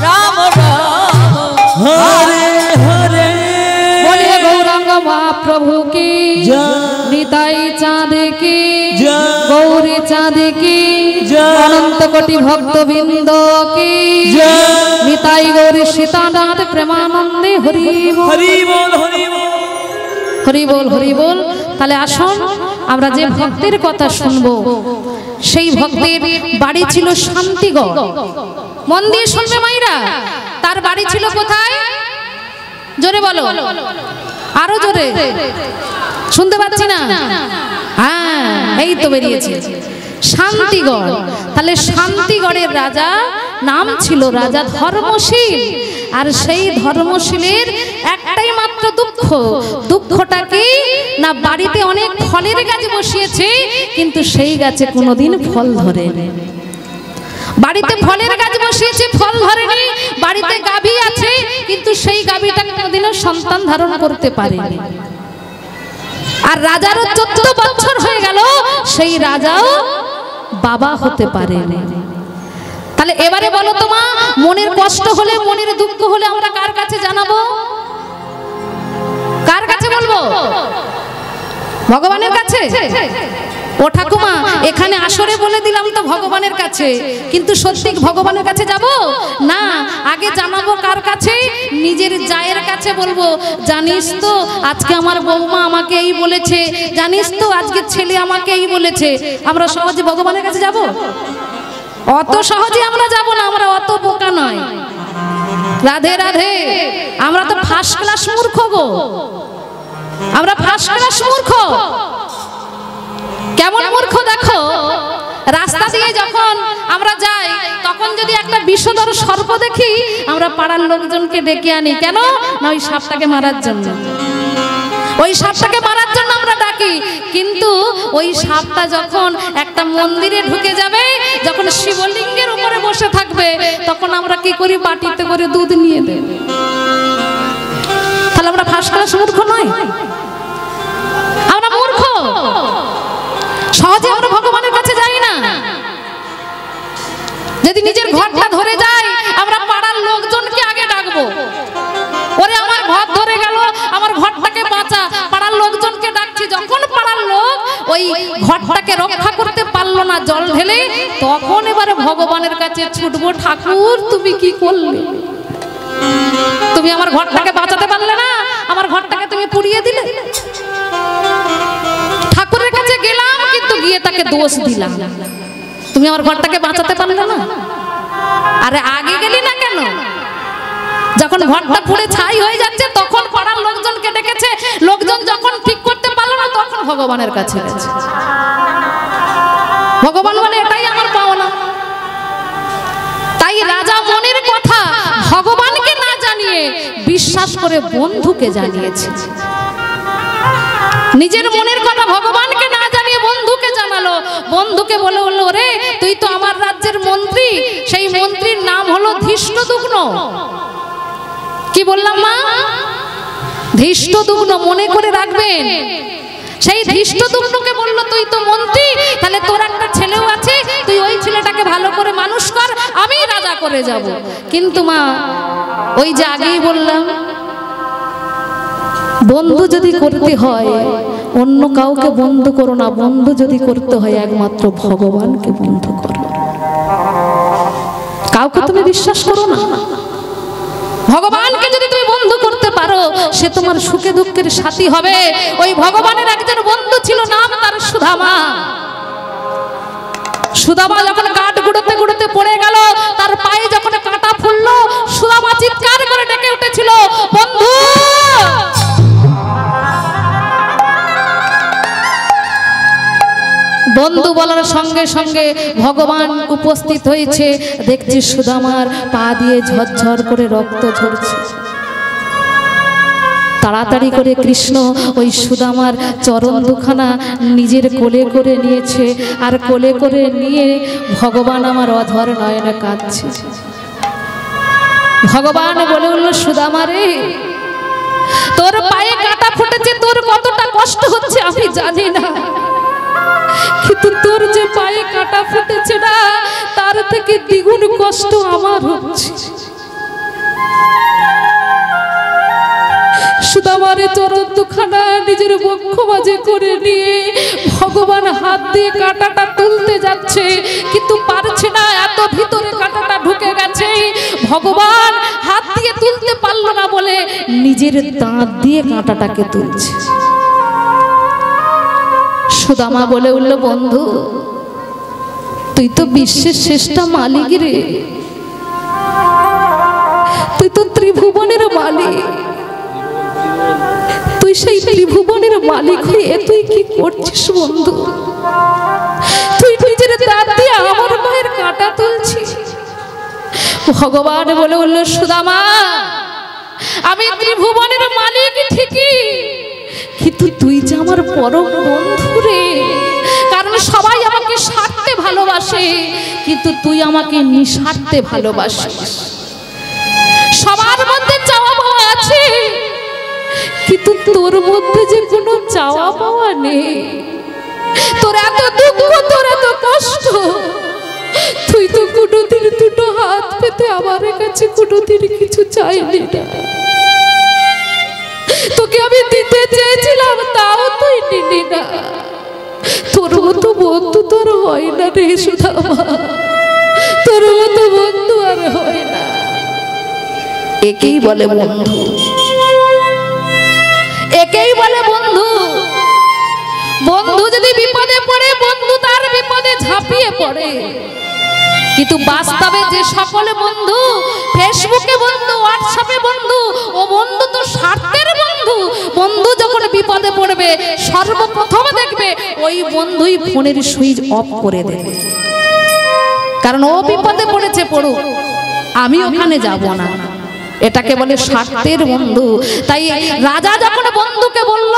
রাম রাম হরে হরে बोलिए गौरांग महाप्रभु की जय। निताई चाँद की जय। गौरी चाँद की जय। अनंत कोटि भक्त बिंद की जय। निताई गौरी सीतानाथ प्रेमानंदे हरि बोल হরি বল হরি বল হরি বল হরি বল। তাহলে আসুন আমরা যে ভক্তের কথা শুনবো সেই ভক্তের বাড়ি ছিল শান্তিগড়। মন দিয়ে শুনবে মাইরা, তার বাড়ি ছিল কোথায়? জোরে বলো, আরো জোরে, শুনতে পাচ্ছি না। হ্যাঁ এই তো বেরিয়েছে শান্তিগড়। তাহলে শান্তিগড়ের রাজা নাম ছিল রাজা ধর্মশীল। আর সেই ধর্মশীলের একটাই মাত্র দুঃখ, দুঃখটা কি না বাড়িতে অনেক ফলের গাছ বসিয়েছে কিন্তু সেই গাছে কোনোদিন ফল ধরেনি। বাড়িতে ফলের গাছ বসিয়েছে ফল ধরেনি, বাড়িতে গাভী আছে কিন্তু সেই গাভীটা কোনোদিনও সন্তান ধারণ করতে পারেনি। আর রাজারও 14 বছর হয়ে গেল, সেই রাজাও বাবা হতে পারেনি। তাহলে এবারে বলো তো মা, মনের কষ্ট হলে মনের দুঃখ হলে আমরা কার কাছে জানাবো? কার কাছে বলবো? ভগবানের কাছে? ও ঠাকুমা এখানে আসরে বলে দিলাম তো ভগবানের কাছে, কিন্তু সত্যি ভগবানের কাছে যাব না, আগে জানাবো কার কাছে? নিজের জায়ের কাছে বলবো, জানিস তো আজকে আমার বৌমা আমাকে এই বলেছে, জানিস তো আজকে ছেলে আমাকে এই বলেছে। আমরা সহজে ভগবানের কাছে যাব? অত সহজে আমরা যাব না, আমরা অত বোকা নয়। রাধে রাধে, আমরা তো ফার্স্ট ক্লাস মূর্খ গো, আমরা ফার্স্ট ক্লাস মূর্খ। কেমন মূর্খ দেখো, রাস্তা দিয়ে যখন আমরা যাই তখন যদি একটা বিষধর সর্প দেখি আমরা পাড়ার লোকজনকে ডেকে আনি, কেন না ওই সাপটাকে মারার জন্য, ওই সাপটাকে মারার জন্য আমরা ডাকি। কিন্তু ওই সাপটা যখন একটা মন্দিরে ঢুকে যাবে, যখন শিবলিঙ্গের উপরে বসে থাকবে, তখন আমরা কি করি? বাটিতে করে দুধ নিয়ে দেব। তাহলে আমরা ফার্স্ট ক্লাস মূর্খ নয়? আমরা মূর্খ, সহজে আমরা ভগবানের কাছে যাই না। যদি নিজের ঘরটা ধরে যায় আমরা পাড়ার লোকজনকে আগে ডাকবো, ওরে আমার ঘর ধরে গেল, আমার ঘরটাকে বাঁচা, পাড়ার লোকজনকে ডাকছি। যখন পাড়ার লোক ওই ঘরটাকে রক্ষা করতে পারলো না জল ঢেলে, তখন এবারে ভগবানের কাছে ছুটবো, ঠাকুর তুমি কি করলে? তুমি আমার ঘরটাকে বাঁচাতে পারলে না, আমার ঘরটাকে তুমি পুড়িয়ে দিলে। ঠাকুরের কাছে গেলাম কিন্তু গিয়ে তাকে দোষ দিলাম, তুমি আমার ঘরটাকে বাঁচাতে পারলে না। আরে আগে গেলি না কেন? যখন ঘরটা পুড়ে ছাই হয়ে যাচ্ছে তখন পাড়ার লোকজনকে ডেকেছে, লোকজন যখন ঠিক করতে পারলো না তখন ভগবানের কাছে গেছে। ভগবান বলে এটাই আমার পাওনা। তাই রাজা মনের কথা ভগবানকে না জানিয়ে বিশ্বাস করে বন্ধুকে জানিয়েছে। নিজের মনের কথা ভগবানকে না জানিয়ে বন্ধুকে জানালো। বন্ধুকে বলে বললো, রে তুই তো আমার রাজ্যের মন্ত্রী, সেই মন্ত্রীর নাম হলো ধৃষ্টদ্যুম্ন। কি বললাম মা? ধৃষ্টদ্যুম্ন, মনে করে রাখবেন। সেই ধৃষ্টদ্যুম্নকে বলল তুই তো মন্ত্রী, তাহলে তোর একটা ছেলেও আছে, তুই ওই ছেলেটাকে ভালো করে মানুষ কর, আমি রাজা করে যাব। কিন্তু মা, ওই যে আগেই বললাম, বন্ধু যদি করতে হয় অন্য কাউকে বন্ধু করো না, বন্ধু যদি করতে হয় একমাত্র ভগবানকে বন্ধু করো। কাউকে তুমি বিশ্বাস করো না, ভগবানকে যদি তুমি বন্ধু করতে পারো সে তোমার সুখে দুঃখের সাথী হবে। ওই ভগবানের একজন বন্ধু ছিল, নাম তার সুদামা। সুদামা যখন কাঠ গুঁড়োতে গুঁড়োতে পড়ে গেল, তার পায়ে যখন কাঁটা ফুললো, সুদামা চিৎকার করে ডেকে উঠেছিল, বন্ধু। বন্ধু বলার সঙ্গে সঙ্গে ভগবান উপস্থিত হয়েছে। দেখছি সুদামার পা দিয়ে ঝরঝর করে রক্ত ঝরছে। তাড়াতাড়ি করে কৃষ্ণ ওই সুদামার চরণ দুখানা নিজের কোলে করে নিয়েছে, আর কোলে করে নিয়ে ভগবান আমার অধর নয়নে কাঁদছে। ভগবান বলে উঠল, সুদামা রে, তোর পায়ে কাঁটা ফুটেছে, তোর কতটা কষ্ট হচ্ছে আমি জানি না, কিন্তু তোর যে পায়ে কাঁটা ফুটেছে না, তার থেকে দ্বিগুণ কষ্ট আমার হচ্ছে। সুদামারে চরণ দুখানা নিজের বক্ষ মাঝে করে নিয়ে ভগবান হাত দিয়ে কাঁটাটা তুলতে যাচ্ছে, কিন্তু পারছে না, এত ভিতরে কাঁটাটা ঢুকে গেছে। ভগবান হাত দিয়ে তুলতে পারলো না বলে নিজের দাঁত দিয়ে কাঁটাটাকে তুলছে। সুদামা বলে উঠল, বন্ধু, তুই তো বিশ্বের শ্রেষ্ঠ মালিক রে, তুই তো ত্রিভুবনের মালিক, তুই সেই ত্রিভুবনের মালিক হয়ে তুই কি করছিস বন্ধু? তুই নিজের দাঁত দিয়ে আমার মায়ের কাঁটা তুলছিস। ভগবান বলে উঠল, সুদামা, আমি ত্রিভুবনের মালিক ঠিকই, কিন্তু তুই যে আমার পরম বন্ধু রে। কারণ সবাই আমাকে স্বার্থে ভালোবাসে, কিন্তু তুই আমাকে নিঃস্বার্থে ভালোবাসিস। সবার মধ্যে চাওয়া পাওয়া আছে, কিন্তু তোর মধ্যে যে কোনো চাওয়া পাওয়া নেই। তোর এত দুঃখ, তোর এত কষ্ট, তুই তো কোনোদিন দুটো হাত পেতে আমার কাছে কোনোদিন কিছু চাইলি না। তোকে আমি দিতে চেয়েছিলাম, তাও তুই নিলি না। তোর মতো বন্ধু তোর হয় না রে সুদামা, তোর মতো বন্ধু আর হয় না। একেই বলে বন্ধু, একেই বলে বন্ধু। বন্ধু যদি বিপদে পড়ে, বন্ধু তার বিপদে ঝাঁপিয়ে পড়ে। কিন্তু বাস্তবে যে সকল বন্ধু, ফেসবুকে বন্ধু, হোয়াটসঅ্যাপে বন্ধু, ও বন্ধু তো স্বার্থের বন্ধু। বন্ধু যখন বিপদে পড়বে সর্বপ্রথম দেখবে ওই বন্ধুই ফোনের সুইচ অফ করে দেবে, কারণ ও বিপদে পড়েছে, পড়ুক, আমি ওখানে যাব না। এটাকে বলে স্বার্থের বন্ধু। তাই রাজা যখন বন্ধুকে বলল,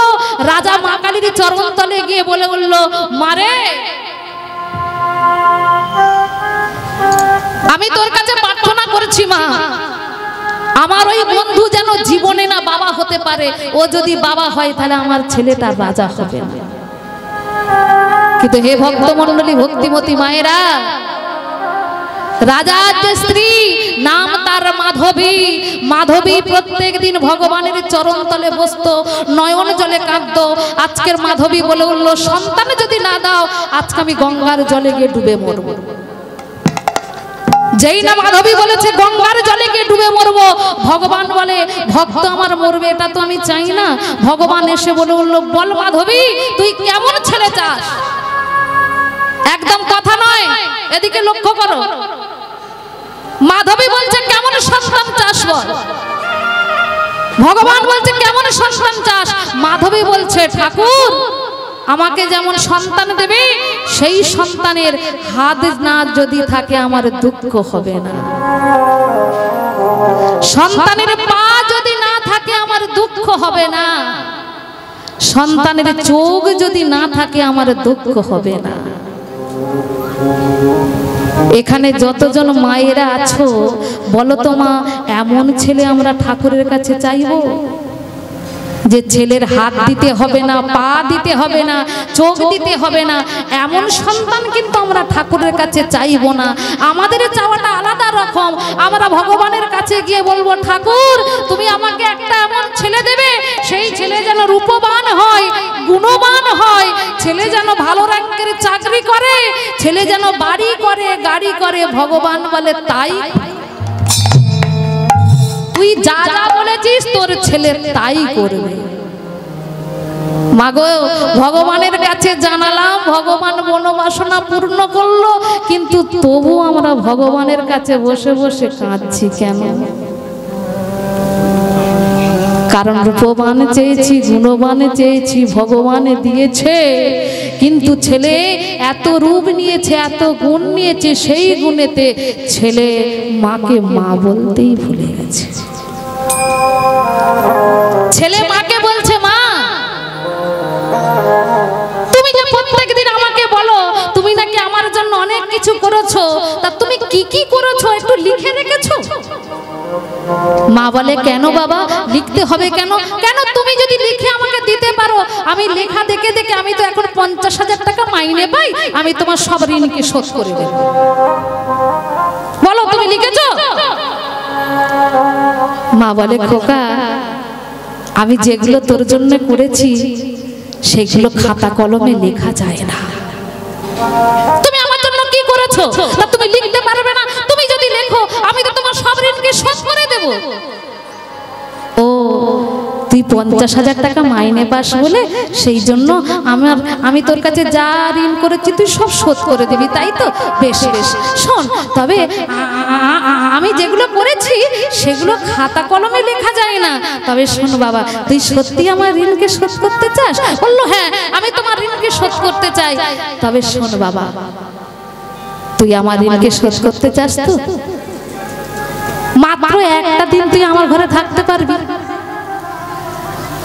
রাজা মা কালীর চরণ তলে গিয়ে বলে বলল, মারে, আমি তোর কাছে প্রার্থনা করেছি মা, আমার ওই বন্ধু যেন জীবনে না বাবা হতে পারে। ও যদি বাবা হয় তাহলে আমার ছেলেটা রাজা হবে না। কিন্তু হে ভক্তমণ্ডলী, ভক্তিমতী মায়েরা, রাজার যে স্ত্রী, নাম তার মাধবী। মাধবী প্রত্যেক দিন ভগবানের চরণ তলে বসতো, নয়ন জলে কাঁদতো। আজকের মাধবী বলে উঠল, সন্তান যদি না দাও, আজকে আমি গঙ্গার জলে গিয়ে ডুবে মরবো। যেই না মাধবী বলেছে গঙ্গার জলে গিয়ে ডুবে মরবো, ভগবান বলে ভক্ত আমার মরবে, এটা তো আমি চাই না। ভগবান এসে বলে উঠল, বল মাধবী, তুই কেমন ছেলে চাস? একদম কথা নয়, এদিকে লক্ষ্য করো। মাধবী বলছে কেমন সন্তান চাস বল। ভগবান বলছে কেমন সন্তান চাস? মাধবী বলছে, ঠাকুর, আমাকে যেমন সন্তান দেবে, সেই সন্তানের হাত না যদি থাকে আমার দুঃখ হবে না। সন্তানের পা যদি না থাকে আমার দুঃখ হবে না। সন্তানের চোখ যদি না থাকে আমার দুঃখ হবে না। এখানে যতজন মায়েরা আছো বলো তো মা, এমন ছেলে আমরা ঠাকুরের কাছে চাইবো যে ছেলের হাত দিতে হবে না, পা দিতে হবে না, চোখ দিতে হবে না, এমন সন্তান কিন্তু আমরা ঠাকুরের কাছে চাইবো না। আমাদের চাওয়াটা আলাদা রকম। আমরা ভগবানের কাছে গিয়ে বলবো, ঠাকুর তুমি আমাকে একটা এমন ছেলে দেবে, সেই ছেলে যেন রূপবান হয়, গুণবান হয়, ছেলে যেন ভালো র্যাঙ্কের চাকরি করে, ছেলে যেন বাড়ি করে, গাড়ি করে। ভগবান বলে তাই তুই যা যা বলেছিস তোর ছেলে তাই করবে। মাগো, ভগবানের কাছে জানালাম, ভগবান মনোবাসনা পূর্ণ করলো, কিন্তু তবু আমরা ভগবানের কাছে বসে বসে কাঁদছি কেন? কারণ রূপবান চেয়েছি, গুণবান চেয়েছি, ভগবান দিয়েছে, কিন্তু ছেলে এত রূপ নিয়েছে, এত গুণ নিয়েছে, সেই গুণেতে ছেলে মাকে মা বলতেই ভুলে গেছে। ছেলে মাকে বলছে, মা তুমি যে প্রত্যেকদিন আমাকে বলো তুমি নাকি আমার জন্য অনেক কিছু করেছো, তা তুমি কি কি করেছো একটু লিখে রেখেছো? মা বলে, কেন বাবা, লিখতে হবে কেন? কেন তুমি যদি লিখে আমাকে দিতে পারো, আমি লেখা দেখে দেখে আমি তো এখন 50,000 টাকা মাইনে পাই, আমি তোমার সব ঋণকে শোধ করে দেব। বলো তুমি লিখেছো? মা বলে, খোকা আমি যেগুলো তোর জন্য করেছি সেগুলো খাতা কলমে লেখা যায় না। তুমি আমার জন্য কি করেছো তা তুমি লিখতে পারবে না। তুমি যদি লেখো আমি তো তোমার সব ঋণকে শোধ করে দেব। ও তুই 50,000 টাকা মাইনে পাস বলে সেই জন্য আমি তোর কাছে যা ঋণ করেছি তুই সব শোধ করে দিবি, তাই তো? বেশ বেশ, শোন তবে আমি যেগুলো করেছি সেগুলো খাতা কলমে লেখা যায় না, তবে শোন বাবা, তুই সত্যি আমার ঋণকে শোধ করতে চাস? বললো, হ্যাঁ আমি তোমার ঋণকে শোধ করতে চাই। তবে শোন বাবা, তুই আমার ঋণকে শোধ করতে চাস তো মাত্র একটা দিন তুই আমার ঘরে থাকতে পারবি,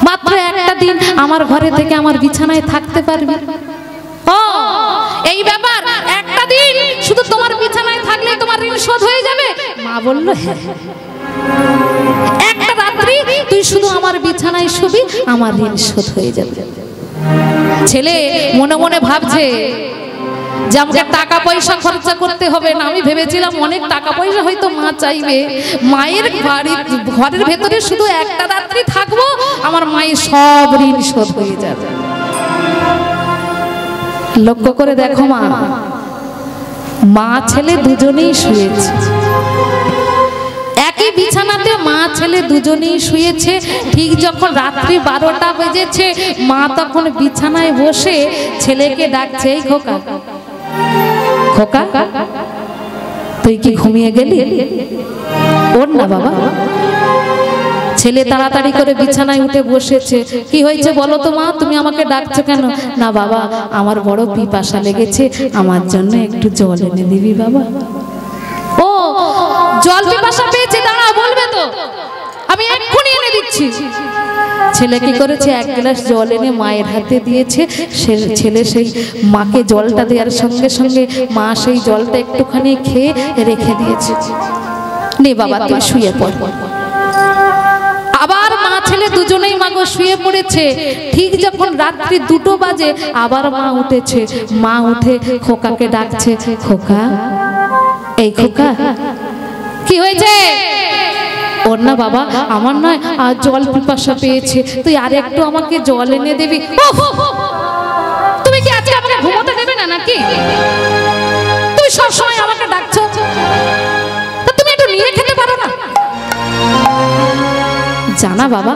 মাত্র একটা দিন আমার ঘরে থেকে আমার বিছানায় থাকতে পারবি। ও এই ব্যাপার, একটা দিন শুধু তোমার বিছানায় থাকলে তোমার ঋণ শোধ হয়ে যাবে? মা বলল, হ্যাঁ একটা রাত্রি তুই শুধু আমার বিছানায় শুবি, আমার ঋণ শোধ হয়ে যাবে। ছেলে মনে মনে ভাবছে যে আমাকে টাকা পয়সা খরচা করতে হবে না। আমি ভেবেছিলাম অনেক টাকা পয়সা হয়তো মা চাইবে, মায়ের ঘরের ভেতরে শুধু একটা রাত্রি থাকবো, আমার মায়ের সব ঋণ শোধ হয়ে যাবে। লক্ষ্য করে দেখো মা, মা ছেলে দুজনেই শুয়েছে একই বিছানাতে, মা ছেলে দুজনেই শুয়েছে। ঠিক যখন রাত্রি 12টা বেজেছে, মা তখন বিছানায় বসে ছেলেকে ডাকছে, এই খোকা খোকা তুই কি ঘুমিয়ে গেলি? ওর না বাবা। ছেলে তাড়াতাড়ি করে বিছানায় উঠে বসেছে। কি হয়েছে বলো তো মা, তুমি আমাকে ডাকছো কেন? না বাবা, আমার বড় পিপাসা লেগেছে, আমার জন্য একটু জল এনে দিবি বাবা। ও জল পিপাসা পেয়েছে, দাঁড়া বলবে তো, আমি এক্ষুনি এনে দিচ্ছি। ছেলে কি করেছে, এক গ্লাস জল এনে মায়ের হাতে দিয়েছে। ছেলে সেই মাকে জলটা দেওয়ার সঙ্গে সঙ্গে মা সেই জলটা একটুখানি খেয়ে রেখে দিয়েছে। নে বাবা তুই শুয়ে পড়। আবার মা ছেলে দুজনেই মাগো শুয়ে পড়েছে। ঠিক যখন রাত্রি 2টো বাজে আবার মা উঠেছে। মা উঠে খোকাকে ডাকছে, খোকা এই খোকা কি হয়েছে? ওর না বাবা, আমার নয় আর জল পিপাসা পেয়েছে, তুই আর একটু আমাকে জল এনে দিবি। তুমি কি আজকে আমাকে ঘুমোতে দেবে না নাকি? তুমি সব সময় আমাকে ডাকছো, তা তুমি একটু নিয়ে খেতে পারো না? জানা বাবা,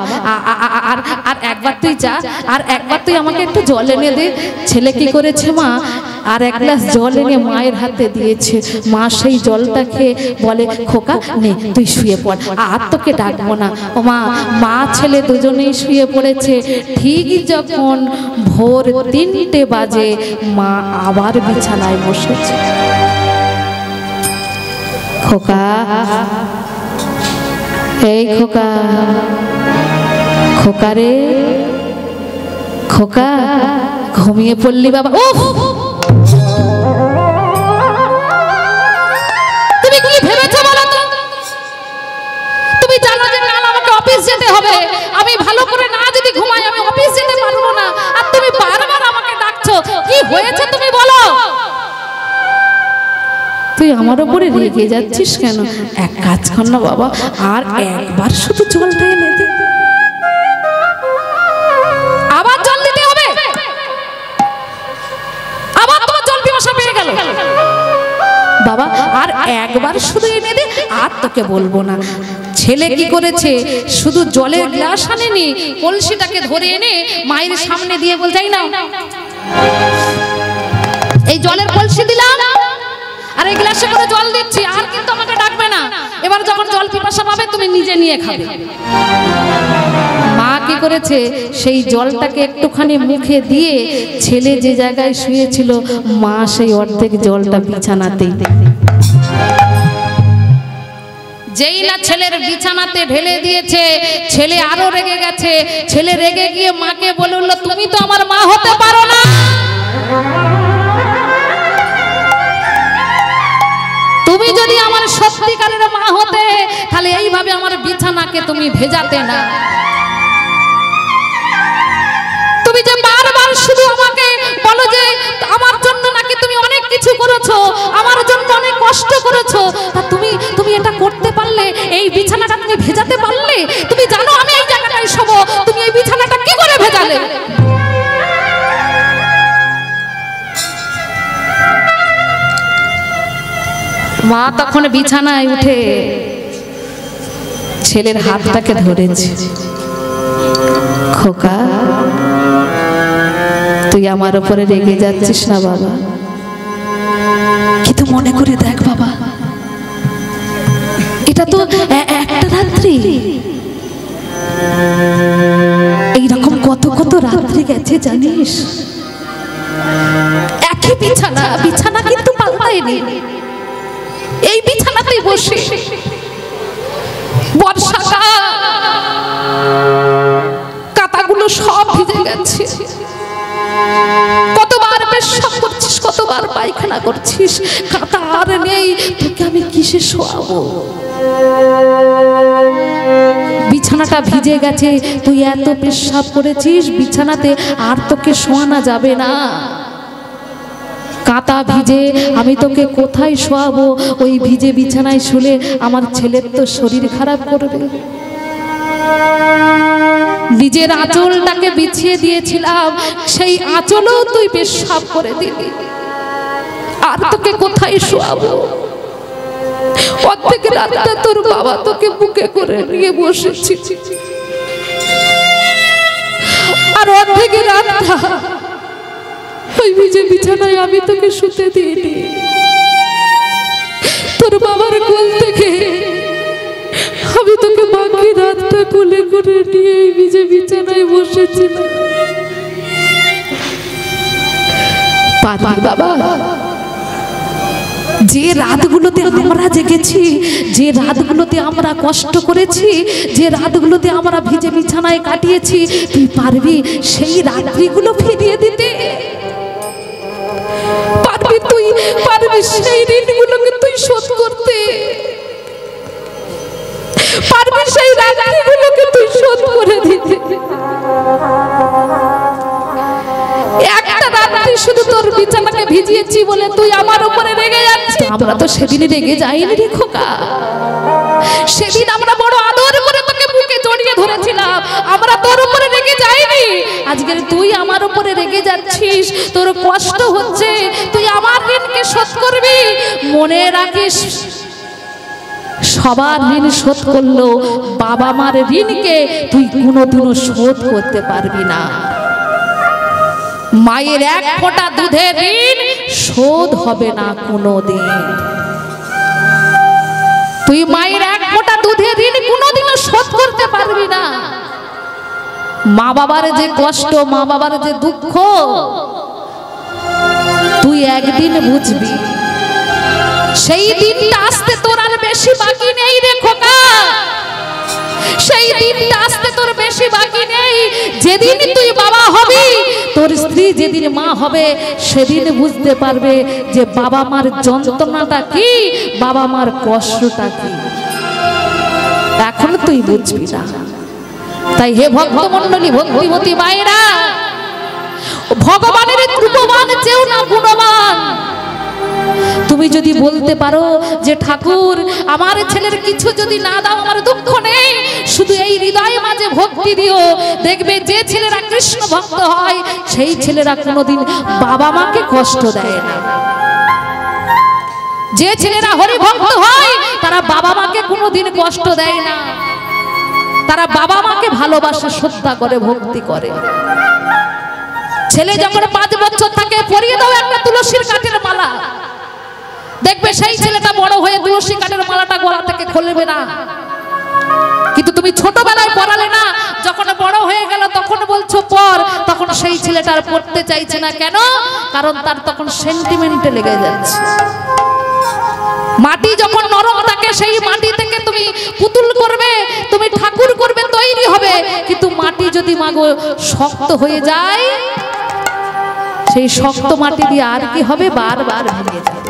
আর একবার তুই যা, আর একবার তুই আমাকে একটু জল এনে দে। ছেলে কি করেছে মা, আর এক গ্লাস জল এনে মায়ের হাতে দিয়েছে। মা সেই জলটা খেয়ে বলে, খোকা নে তুই শুয়ে পড়, আর তোকে ডাকবো না। ও মা, মা ছেলে দুজনেই শুয়ে পড়েছে। ঠিক যখন ভোর 3টে বাজে মা আবার বিছানায় বসেছে। খোকা এই খোকা, খোকা রে খোকা, ঘুমিয়ে পড়লি বাবা? তুই আমার উপরে রেগে যাচ্ছিস কেন? এক কাজ কর না বাবা, আর একবার শুধু জলটা এনে দে। আবার জল দিতে হবে, আবার তোমার জল পিপাসা পেয়ে গেল। বাবা আর একবার শুধু এনে দে, আর তোকে বলবো না। ছেলে কি করেছে, শুধু জলের গ্লাস আনেনি, কলসিটাকে ধরে এনে মায়ের সামনে দিয়ে বল, যাই না এই জলের কলসি দিলাম আর এই গ্লাসে করে জল দিচ্ছি, আর কিন্তু আমাকে ডাকবে না। এবার যখন জল পিপাসা পাবে তুমি নিজে নিয়ে খাবে। মা কি করেছে, সেই জলটাকে একটুখানি মুখে দিয়ে ছেলে যে জায়গায় শুয়েছিল, মা সেই অর্ধেক জলটা বিছানাতেই, যেই না ছেলের বিছানাতে ঢেলে দিয়েছে, ছেলে আরো রেগে গেছে। ছেলে রেগে গিয়ে মাকে বলে উঠল, তুমি তো আমার মা হতে পারো না। তুমি যদি আমার সত্যিকারের মা হতে, তাহলে এইভাবে আমার বিছানাকে তুমি ভেজাতে না। তুমি যে বারবার শুধু আমাকে বলো যে আমার জন্য নাকি তুমি অনেক কিছু করেছো, আমার জন্য অনেক কষ্ট করেছো, তা তুমি এটা করতে পারলে, এই বিছানাটা তুমি ভেজাতে পারলে? তুমি জানো আমি এই জায়গাটায় শোবো, তুমি এই বিছানাটা কি করে ভেজালে? মা তখন বিছানায় উঠে ছেলের হাতটাকে ধরেছে। খোকা, তুই আমার উপরে রেগে যাচ্ছিস না বাবা, কিন্তু মনে করে দেখ বাবা, এটা তো একটা রাত্রি, এইরকম কত কত রাত্রি গেছে জানিস। একই বিছানা, বিছানা কিন্তু পাল্টায়নি, এই বিছানাতেই বসে বর্ষাকাল, কাঁথাগুলো সব ভিজে গেছে। কতবার পেশাব করছিস, কতবার পায়খানা করছিস, কাঁথা আর নেই, তোকে আমি কিসে শোয়াবো? বিছানাটা ভিজে গেছে, তুই এত পেশাব করেছিস বিছানাতে, আর তোকে শোয়ানো যাবে না। কাঁথা ভিজে, আমি তোকে কোথায় শোয়াবো? ওই ভিজে বিছানায় শুলে আমার ছেলের তো শরীর খারাপ করবে। নিজের আঁচলটাকে বিছিয়ে দিয়েছিলাম, সেই আঁচলও তুই পেশাব করে দিলি, আর তোকে কোথায় শোয়াবো? অর্ধেক রাতটা তোর বাবা তোকে বুকে করে নিয়ে বসেছি, আর অর্ধেক রাতটা ওই ভিজে বিছানায় আমি তোকে শুতে দিইনি। তোর বাবার কোল থেকে আমি তোকে বাকি রাতটা কোলে করে নিয়ে এই ভিজে বিছানায় বসেছিলাম। পারবি বাবা? যে রাতগুলোতে আমরা জেগেছি, যে রাতগুলোতে আমরা কষ্ট করেছি, যে রাতগুলোতে আমরা ভিজে বিছানায় কাটিয়েছি, তুই পারবি সেই রাত্রিগুলো ফিরিয়ে দিতে? পারবি তুই? পারবি সেই ঋণগুলোকে তুই শোধ করতে? পারবি সেই রাত্রিগুলোকে তুই শোধ করে দিতে? একটা রাত্রি শুধু তোর বিছানাকে ভিজিয়েছি বলে তুই আমার উপরে রেগে যাচ্ছিস। আমরা তো সেদিন রেগে যাইনি রে খোকা, সেদিন আমরা বড় আদর করে তোকে বুকে জড়িয়ে ধরেছিলাম, আমরা তোর উপরে রেগে যাইনি। আজকে তুই আমার উপরে রেগে যাচ্ছিস, তোর কষ্ট হচ্ছে, তুই আমার ঋণকে শোধ করবি। মনে রাখিস, সবার ঋণ শোধ করলো, বাবা মার ঋণকে তুই কোনোদিনও শোধ করতে পারবি না। মায়ের এক ফোঁটা দুধের ঋণ শোধ হবে না কোনোদিন। তুই মায়ের এক ফোঁটা দুধের ঋণ কোনোদিনও শোধ করতে পারবি না। মা বাবার যে কষ্ট, মা বাবার যে দুঃখ, তুই একদিন বুঝবি। সেই দিনটা আসতে তোর আর বেশি বাকি নেই রে খোকা, সেই দিনটা আসতে তোর বেশি বাকি নেই। যেদিন তুই বাবা হবি, তোর স্ত্রী যেদিন মা হবে, সেদিন বুঝতে পারবে যে বাবা মার যন্ত্রণাটা কি, বাবা মার কষ্টটা কি। এখন তুই বুঝবি না। তাই হে ভক্তমণ্ডলী, ভক্তিমতী মায়েরা, ভগবানের রূপবান চেও না গুণবান। তুমি যদি বলতে পারো যে ঠাকুর আমার ছেলের কিছু যদি না দাও আমার দুঃখ নেই, শুধু এই হৃদয়ে মাঝে ভক্তি দিও, দেখবে যে ছেলেরা কৃষ্ণ ভক্ত হয় সেই ছেলেরা কোনোদিন বাবা মাকে কষ্ট দেয় না। যে ছেলেরা হরি ভক্ত হয় তারা বাবা মাকে কোনোদিন কষ্ট দেয় না, তারা বাবা মাকে ভালোবাসে, শ্রদ্ধা করে, ভক্তি করে। ছেলে যখন 5 বছর থাকে পরিয়ে দাও একটা তুলসীর কাঠের মালা, দেখবে সেই ছেলেটা বড় হয়ে তুলসী কাঠের মালাটা গলা থেকে খুলবে না। কিন্তু তুমি ছোটবেলায় পড়ালে না, যখন বড় হয়ে গেল তখন বলছো পর, তখন সেই ছেলেটা আর পড়তে চাইছে না। কেন? কারণ তার তখন সেন্টিমেন্টে লেগে যাচ্ছে। মাটি যখন নরম থাকে সেই মাটি থেকে তুমি পুতুল করবে, তুমি ঠাকুর করবে, তৈরি হবে। কিন্তু মাটি যদি মাগো শক্ত হয়ে যায়, সেই শক্ত মাটি দিয়ে আর কি হবে? বারবার ভেঙে যাবে।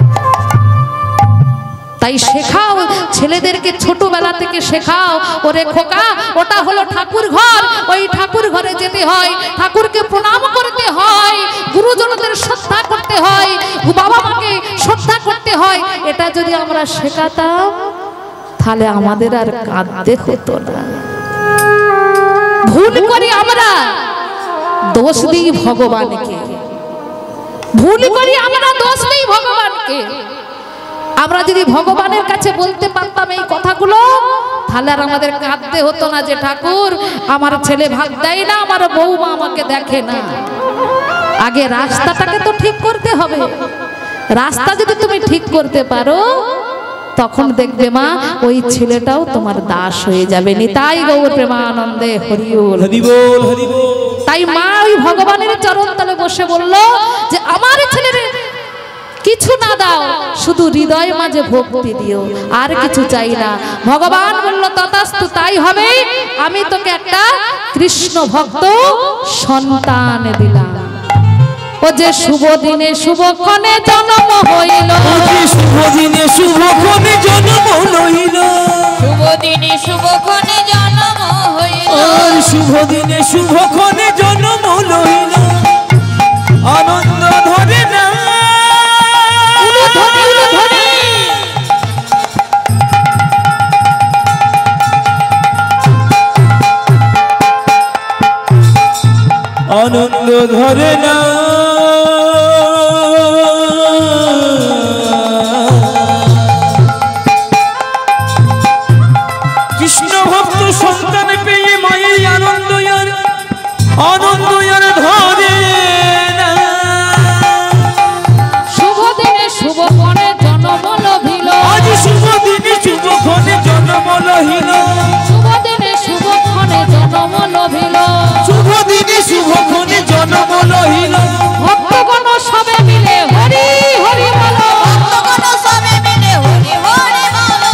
তাই শেখাও ছেলেদেরকে, ছোটবেলা থেকে শেখাও, ওরে খোকা ওটা হলো ঠাকুর ঘর, ওই ঠাকুর ঘরে যেতে হয়, ঠাকুরকে প্রণাম করতে হয়, গুরুজনদের শ্রদ্ধা করতে হয়, বাবা মাকে শ্রদ্ধা করতে হয়। এটা যদি আমরা শেখাতাম তাহলে আমাদের আর কাঁদতে হতো না। ভুল করি আমরা, দোষ দিই ভগবানকে। ভুল করি আমরা, দোষ দিই ভগবানকে। আমরা যদি ভগবানের কাছে বলতে পারতাম এই কথাগুলো, তাহলে আর আমাদের কাঁদতে হতো না যে ঠাকুর আমার ছেলে ভাত দেয় না, আমার বউমা আমাকে দেখে না। আগে রাস্তাটাকে তো ঠিক করতে হবে। রাস্তা যদি তুমি ঠিক করতে পারো তখন দেখবে মা ওই ছেলেটাও তোমার দাস হয়ে যাবে। নিতাই গৌর প্রেমানন্দে হরি বল, হরি বল, হরি বল। তাই মা ওই ভগবানের চরণ তলে বসে বলল যে আমার ছেলের কিছু না দাও, শুধু হৃদয় মাঝে ভক্তি দিও, আর কিছু চাই না। ভগবান বলল তথাস্তু, তাই হবে। আমি তোকে একটা কৃষ্ণ ভক্ত সন্তান দিলাম। ও যে শুভ দিনে শুভক্ষণে জন্ম হইল, শুভ দিনে শুভক্ষণে জন্ম লইল, শুভ দিনে শুভক্ষণে জন্ম হইল, শুভ দিনে শুভক্ষণে জন্ম লইল। আনন্দ ধরে না, আনন্দ ধরে না, কৃষ্ণ ভক্ত সন্তান পেয়ে মায়ের আনন্দ আর ধরে না। শুভ দিনে শুভক্ষণে জন্ম লভিল, আজ শুভ দিনে শুভক্ষণে জন্ম লহিল, শুভ দিনে শুভক্ষণে জন্ম লভিল, শুভ দিনে শুভক্ষণে জন্ম লহিল। ভক্তগণ সবে মিলে হরি হরি বলো, ভক্তগণ সবে মিলে হরি হরি বলো,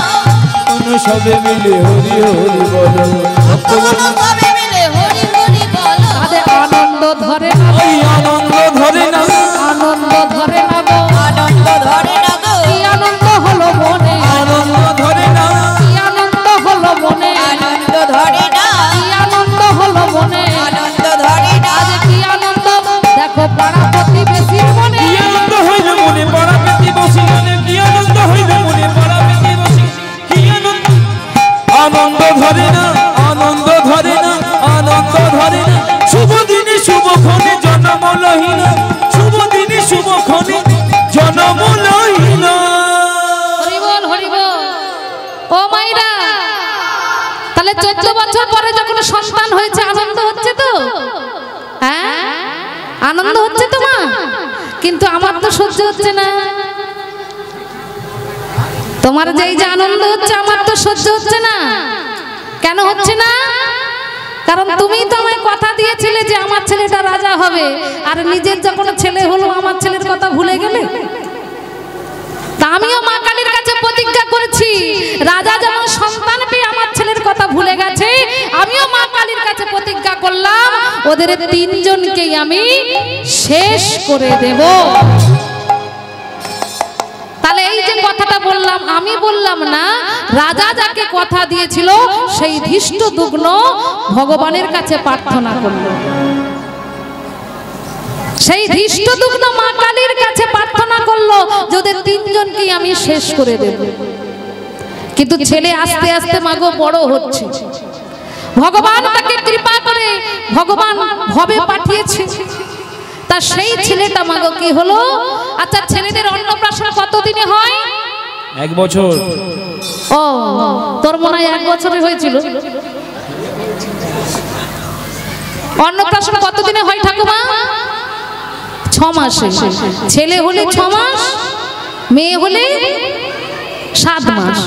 সবে মিলে হরি হরি বলো, ভক্তগণ সবে মিলে হরি হরি বলো। তাদের আনন্দ ধরে না, ওই আনন্দ ধরে না, আনন্দ ধরে না গো, আনন্দ ধরে না গো, কি আনন্দ হলো মনে, আনন্দ ধরে না, কি আনন্দ হলো মনে, আনন্দ ধরে না, কি আনন্দ হলো মনে, আনন্দ ধরে না। আজ কি আনন্দ দেখো পাড়া প্রতিবেশীর মনে, কি আনন্দ হইবে মনে পাড়া প্রতিবেশী মনে, কি আনন্দ হইবে মনে পাড়া প্রতিবেশী, কি আনন্দ। আনন্দ ধরে না, আনন্দ ধরে না, আনন্দ ধরে না। শুভ দিনে শুভক্ষণে জন্ম লহিল, শুভ দিনে শুভক্ষণে জন্ম লহিল। হরি বল হরি বল। ও মাইরা, তাহলে 14 বছর পরে যখন সন্তান হয়েছে আনন্দ হচ্ছে তো? হ্যাঁ আনন্দ হচ্ছে তো মা? কিন্তু আমার তো সহ্য হচ্ছে না। তোমার যেই যে আনন্দ হচ্ছে আমার তো সহ্য হচ্ছে না। কেন হচ্ছে না? কারণ তুমি তো আমায় কথা দিয়েছিলে যে আমার ছেলেটা রাজা হবে, আর নিজের যখন ছেলে হলো আমার ছেলের কথা ভুলে গেলে। তা আমিও মা কালীর কাছে প্রতিজ্ঞা করেছি, রাজা যেমন সন্তান পেয়ে আমার ছেলের কথা ভুলে গেছে, আমিও মা কালীর কাছে প্রতিজ্ঞা করলাম ওদের 3 জনকেই আমি শেষ করে দেব। তাহলে এই যে কথাটা বললাম, আমি বললাম না, রাজা যাকে কথা দিয়েছিল সেই ধৃষ্টদ্যুম্ন ভগবানের কাছে প্রার্থনা করল। সেই ধৃষ্টদ্যুম্ন মা কালীর কাছে প্রার্থনা করলো যে ওদের তিনজনকেই আমি শেষ করে দেব। কিন্তু ছেলে আস্তে আস্তে মাগো বড় হচ্ছে, ভগবান তাকে কৃপা করে ভগবান ভবে পাঠিয়েছে। তা সেই ছেলেটা মাগো কি হলো, আচ্ছা ছেলেদের অন্নপ্রাশন কতদিনে হয়? 1 বছর। ও তোর মনে হয় 1 বছরে হয়েছিল। অন্নপ্রাশন কতদিনে হয় ঠাকুমা? 6 মাসে। ছেলে হলে 6 মাস, মেয়ে হলে 7 মাস,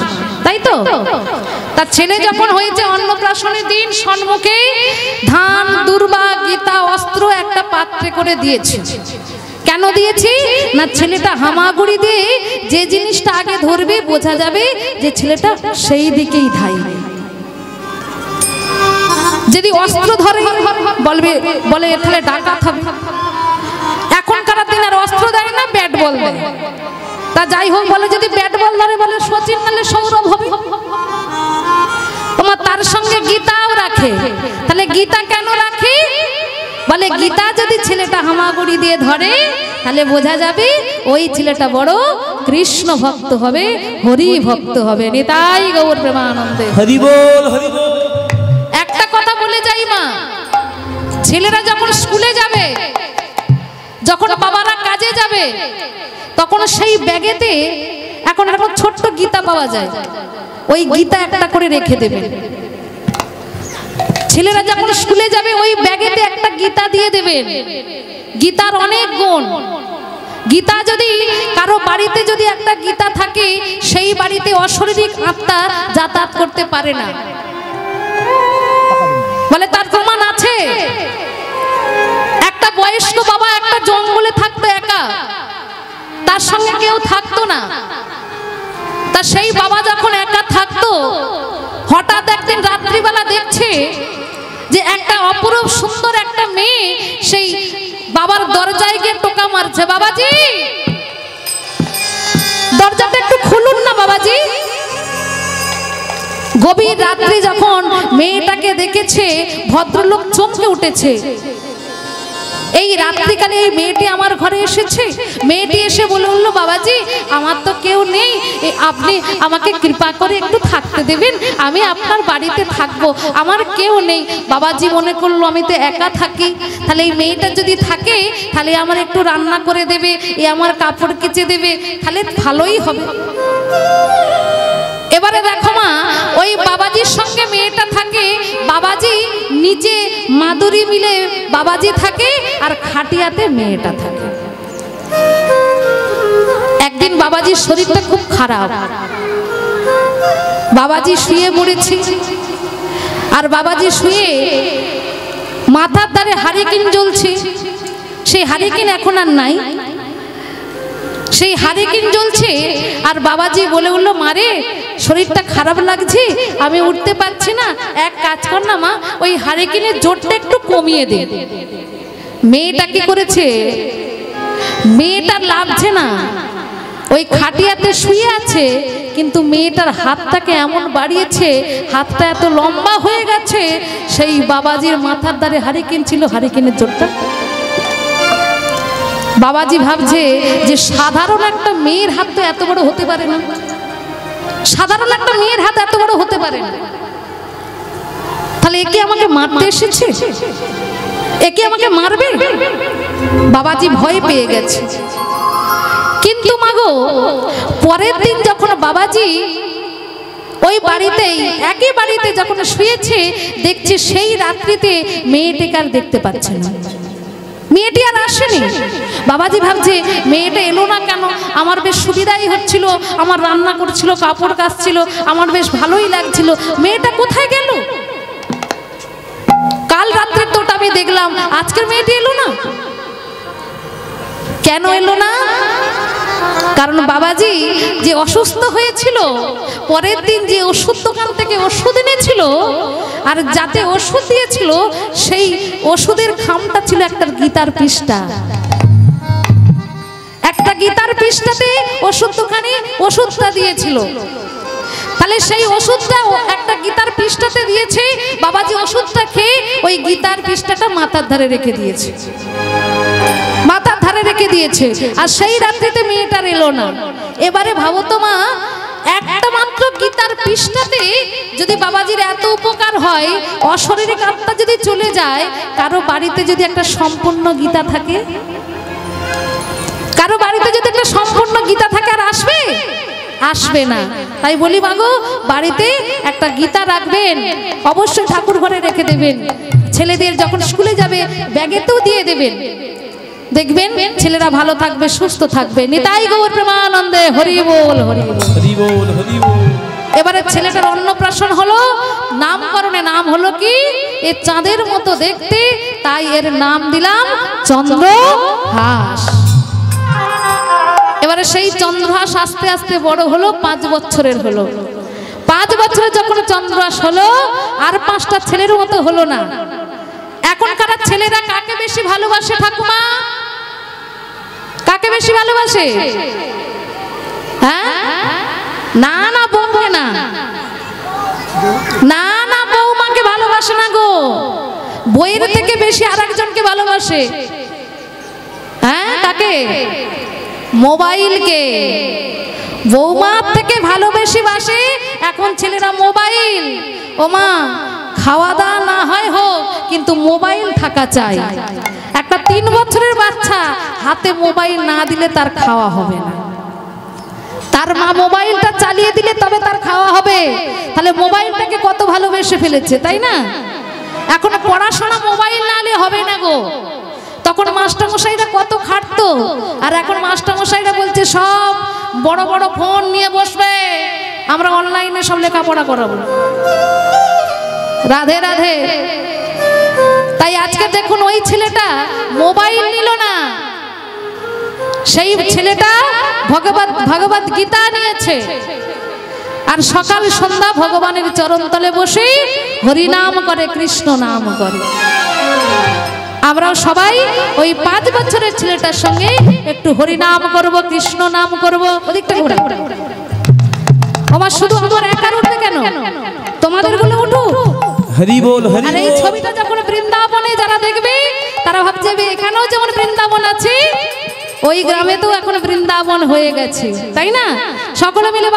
তাই তো? তার ছেলে যখন হয়েছে অন্নপ্রাশনের দিন সম্মুখে ধান, দুর্বা, গীতা, অস্ত্র একটা পাত্রে করে দিয়েছে। কেন দিয়েছি না, ছেলেটা হামাগুড়ি দিয়ে যে জিনিসটা আগে ধরবে বোঝা যাবে যে ছেলেটা সেই দিকেই ধাইবে। যদি অস্ত্র ধরে বলে তাহলে ডাকাত হবে। এখনকার দিন আর অস্ত্র দেয় না, ব্যাট বল দেয়। তা যাই হোক, বলে যদি ব্যাট বল ধরে বলে সচিন নালে সৌরভ হবে। তোমার তার সঙ্গে গীতাও রাখে। তাহলে গীতা কেন রাখে? বলে গীতা যদি ছেলেটা হামাগুড়ি দিয়ে ধরে তাহলে বোঝা যাবে ওই ছেলেটা বড় কৃষ্ণ ভক্ত হবে, হরি ভক্ত হবে। নিতাই গৌর প্রেমানন্দে হরি বল, হরি বল। একটা কথা বলে যাই মা, ছেলেরা যখন স্কুলে যাবে, যখন বাবারা কাজে যাবে, তখন সেই ব্যাগেতে এখন এরকম ছোট্ট গীতা পাওয়া যায়, ওই গীতা একটা করে রেখে দেবে। ছেলেরা যখন স্কুলে যাবে ওই ব্যাগেতে একটা গীতা দিয়ে দেবেন। গীতার অনেক গুণ। গীতা যদি কারো বাড়িতে যদি একটা গীতা থাকে, সেই বাড়িতে অশরীরিক আত্মা যাতায়াত করতে পারে না। বলে তার প্রমাণ আছে। একটা বয়স্ক বাবা একটা জঙ্গলে থাকতো একা, তার সঙ্গে কেউ থাকতো না। তা সেই বাবা যখন একা থাকতো, হঠাৎ একদিন রাত্রিবেলা দেখছে যে একটা অপরূপ সুন্দর একটা মেয়ে সেই বাবার দরজায় গিয়ে টোকা মারছে। বাবাজি, দরজাটা একটু খুলুন না বাবাজি। গভীর রাত্রি যখন মেয়েটাকে দেখেছে, ভদ্রলোক চমকে উঠেছে। এই রাত্রিকালে এই মেয়েটি আমার ঘরে এসেছে। মেয়েটি এসে বলল, বাবাজি আমার তো কেউ নেই, আপনি আমাকে কৃপা করে একটু থাকতে দেবেন, আমি আপনার বাড়িতে থাকবো, আমার কেউ নেই। বাবাজি মনে করলো আমি তো একা থাকি, তাহলে এই মেয়েটা যদি থাকে তাহলে আমার একটু রান্না করে দেবে, এ আমার কাপড় কেচে দেবে, তাহলে ভালোই হবে। এবারে দেখো মা, ওই বাবাজির সঙ্গে মেয়েটা থাকে। বাবাজি নিচে মাদুরি মিলে বাবাজি থাকে, আর খাটিয়াতে মেয়েটা থাকে। একদিন বাবাজির শরীরটা খুব খারাপ, বাবাজি শুয়ে পড়েছে। আর বাবাজি শুয়ে মাথার ধারে হারিকেন জ্বলছে। সেই হারিকেন এখন আর নাই। সেই হারিকেন জ্বলছে, আর বাবাজি বলে উঠলো, মারে শরীরটা খারাপ লাগছে, আমি উঠতে পারছি না, এক কাজ কর না মা, ওই হারিকেনের জোরটা একটু কমিয়ে দে। মেয়েটা কি করেছে, মেয়েটার লাগছে না, ওই খাটিয়াতে শুয়ে আছে, কিন্তু মেয়েটার হাতটাকে এমন বাড়িয়েছে, হাতটা এত লম্বা হয়ে গেছে, সেই বাবাজির মাথার ধারে হারিকেন ছিল, হারিকেনের জোরটা। বাবাজি ভাবছে যে সাধারণ একটা মেয়ের হাত তো এত বড় হতে পারে না, সাধারণ একটা মেয়ের হাত এত বড় হতে পারে না, তাহলে একে আমাকে মারতে এসেছে, একে আমাকে মারবে। বাবাজি ভয় পেয়ে গেছে। কিন্তু মাগো, পরের দিন যখন বাবাজি ওই বাড়িতেই একই বাড়িতে যখন শুয়েছে, দেখছে সেই রাত্রিতে মেয়েটিকে আর দেখতে পাচ্ছে না, মেয়েটি আর আসেনি। বাবাজি ভাবছে মেয়েটা এলো না কেন, আমার বেশ সুবিধাই হচ্ছিল, আমার রান্না করছিল, কাপড় কাচছিল, আমার বেশ ভালোই লাগছিল, মেয়েটা কোথায় গেল? কাল রাত্রে তো আমি দেখলাম, আজকের মেয়েটি এলো না। কেন এলো না? কারণ বাবাজি যে অসুস্থ হয়েছিল, পরের দিন যে ওষুধ দোকান থেকে ওষুধ এনেছিল, আর যাতে ওষুধ দিয়েছিল সেই ওষুধের খামটা ছিল একটা গীতার পৃষ্ঠা। একটা গীতার পৃষ্ঠাতে ওষুধ দোকানে ওষুধটা দিয়েছিল। তাহলে সেই ওষুধটা একটা গীতার পৃষ্ঠাতে দিয়েছে, বাবাজি ওষুধটা খেয়ে ওই গীতার পৃষ্ঠাটা মাথার ধারে রেখে দিয়েছে। মাথার ধারে রেখে দিয়েছে, আর সেই রাত্রিতে মেয়েটার এলো না। এবারে ভাবো তো মা, একটা মাত্র গীতার পৃষ্ঠাতে যদি বাবাজির এত উপকার হয়, অশরীরিক আত্মা যদি চলে যায়, কারো বাড়িতে যদি একটা সম্পূর্ণ গীতা থাকে, কারো বাড়িতে যদি একটা সম্পূর্ণ গীতা থাকে, আর আসবে? আসবে না। তাই বলি মাগো, বাড়িতে একটা গীতা রাখবেন, অবশ্যই ঠাকুর ঘরে রেখে দেবেন। ছেলেদের যখন স্কুলে যাবে ব্যাগেতেও দিয়ে দেবেন, দেখবেন ছেলেরা ভালো থাকবে, সুস্থ থাকবে। নিতাই গৌর প্রেমানন্দে, হরি বল হরি বল হরি বল হরি বল। এবারে ছেলেটার অন্নপ্রাশন হলো, নামকরণে নাম হলো কি, এ চাঁদের মতো দেখতে, তাই এর নাম দিলাম চন্দ্রহাস। এবারে সেই চন্দ্রহাস আস্তে আস্তে বড় হলো, 5 বছরের হলো। 5 বছরে যখন চন্দ্রহাস হলো, আর 5টা ছেলের মতো হলো না। এখনকার ছেলেরা কাকে বেশি ভালোবাসে ঠাকুমা? কাকে বেশি ভালোবাসে? হ্যাঁ, না না বউকে না, না না বৌমাকে ভালোবাসে না গো, বইয়ের থেকে বেশি আরেকজনকে ভালোবাসে। হ্যাঁ, কাকে? মোবাইলকে। বৌমার থেকে ভালোবেসে বাসে এখন ছেলেরা মোবাইল। ও মা, খাওয়া দাওয়া না হয় হোক, কিন্তু মোবাইল থাকা চাই। একটা 3 বছরের বাচ্চা হাতে মোবাইল না দিলে তার খাওয়া হবে না। তার মা মোবাইলটা চালিয়ে দিলে তবে তার খাওয়া হবে। তাহলে মোবাইলটাকে কত ভালোবেসে ফেলেছে, তাই না? এখন পড়াশোনা মোবাইল না হলে হবে না গো। তখন মাস্টারমশাইরা কত খাটতো, আর এখন মাস্টারমশাইরা বলছে সব বড় বড় ফোন নিয়ে বসবে, আমরা অনলাইনে সব লেখাপড়া করাবো। রাধে রাধে। তাই আজকে দেখুন, ওই ছেলেটা মোবাইল নিল না, সেই ছেলেটা ভগবত গীতা নিয়েছে, আর সকাল সন্ধ্যা ভগবানের চরণ তলে বসে হরিনাম করে, কৃষ্ণ নাম করে। আমরাও সবাই ওই 5 বছরের ছেলেটার সঙ্গে একটু হরিনাম করব, কৃষ্ণ নাম করব। ওদিকটা ঘুরে আমার, শুধু আমার একার উঠবে কেন, তোমাদের গুলো উঠুক। হরি বল হরি বল। আর এই ছবিটা যখন বৃন্দাবনে যারা দেখবে, তারা ভাবছে এখানেও যেমন বৃন্দাবন আছে, ওই গ্রামে তো এখন বৃন্দাবন হয়ে গেছে, তাই না? সকলে মিলে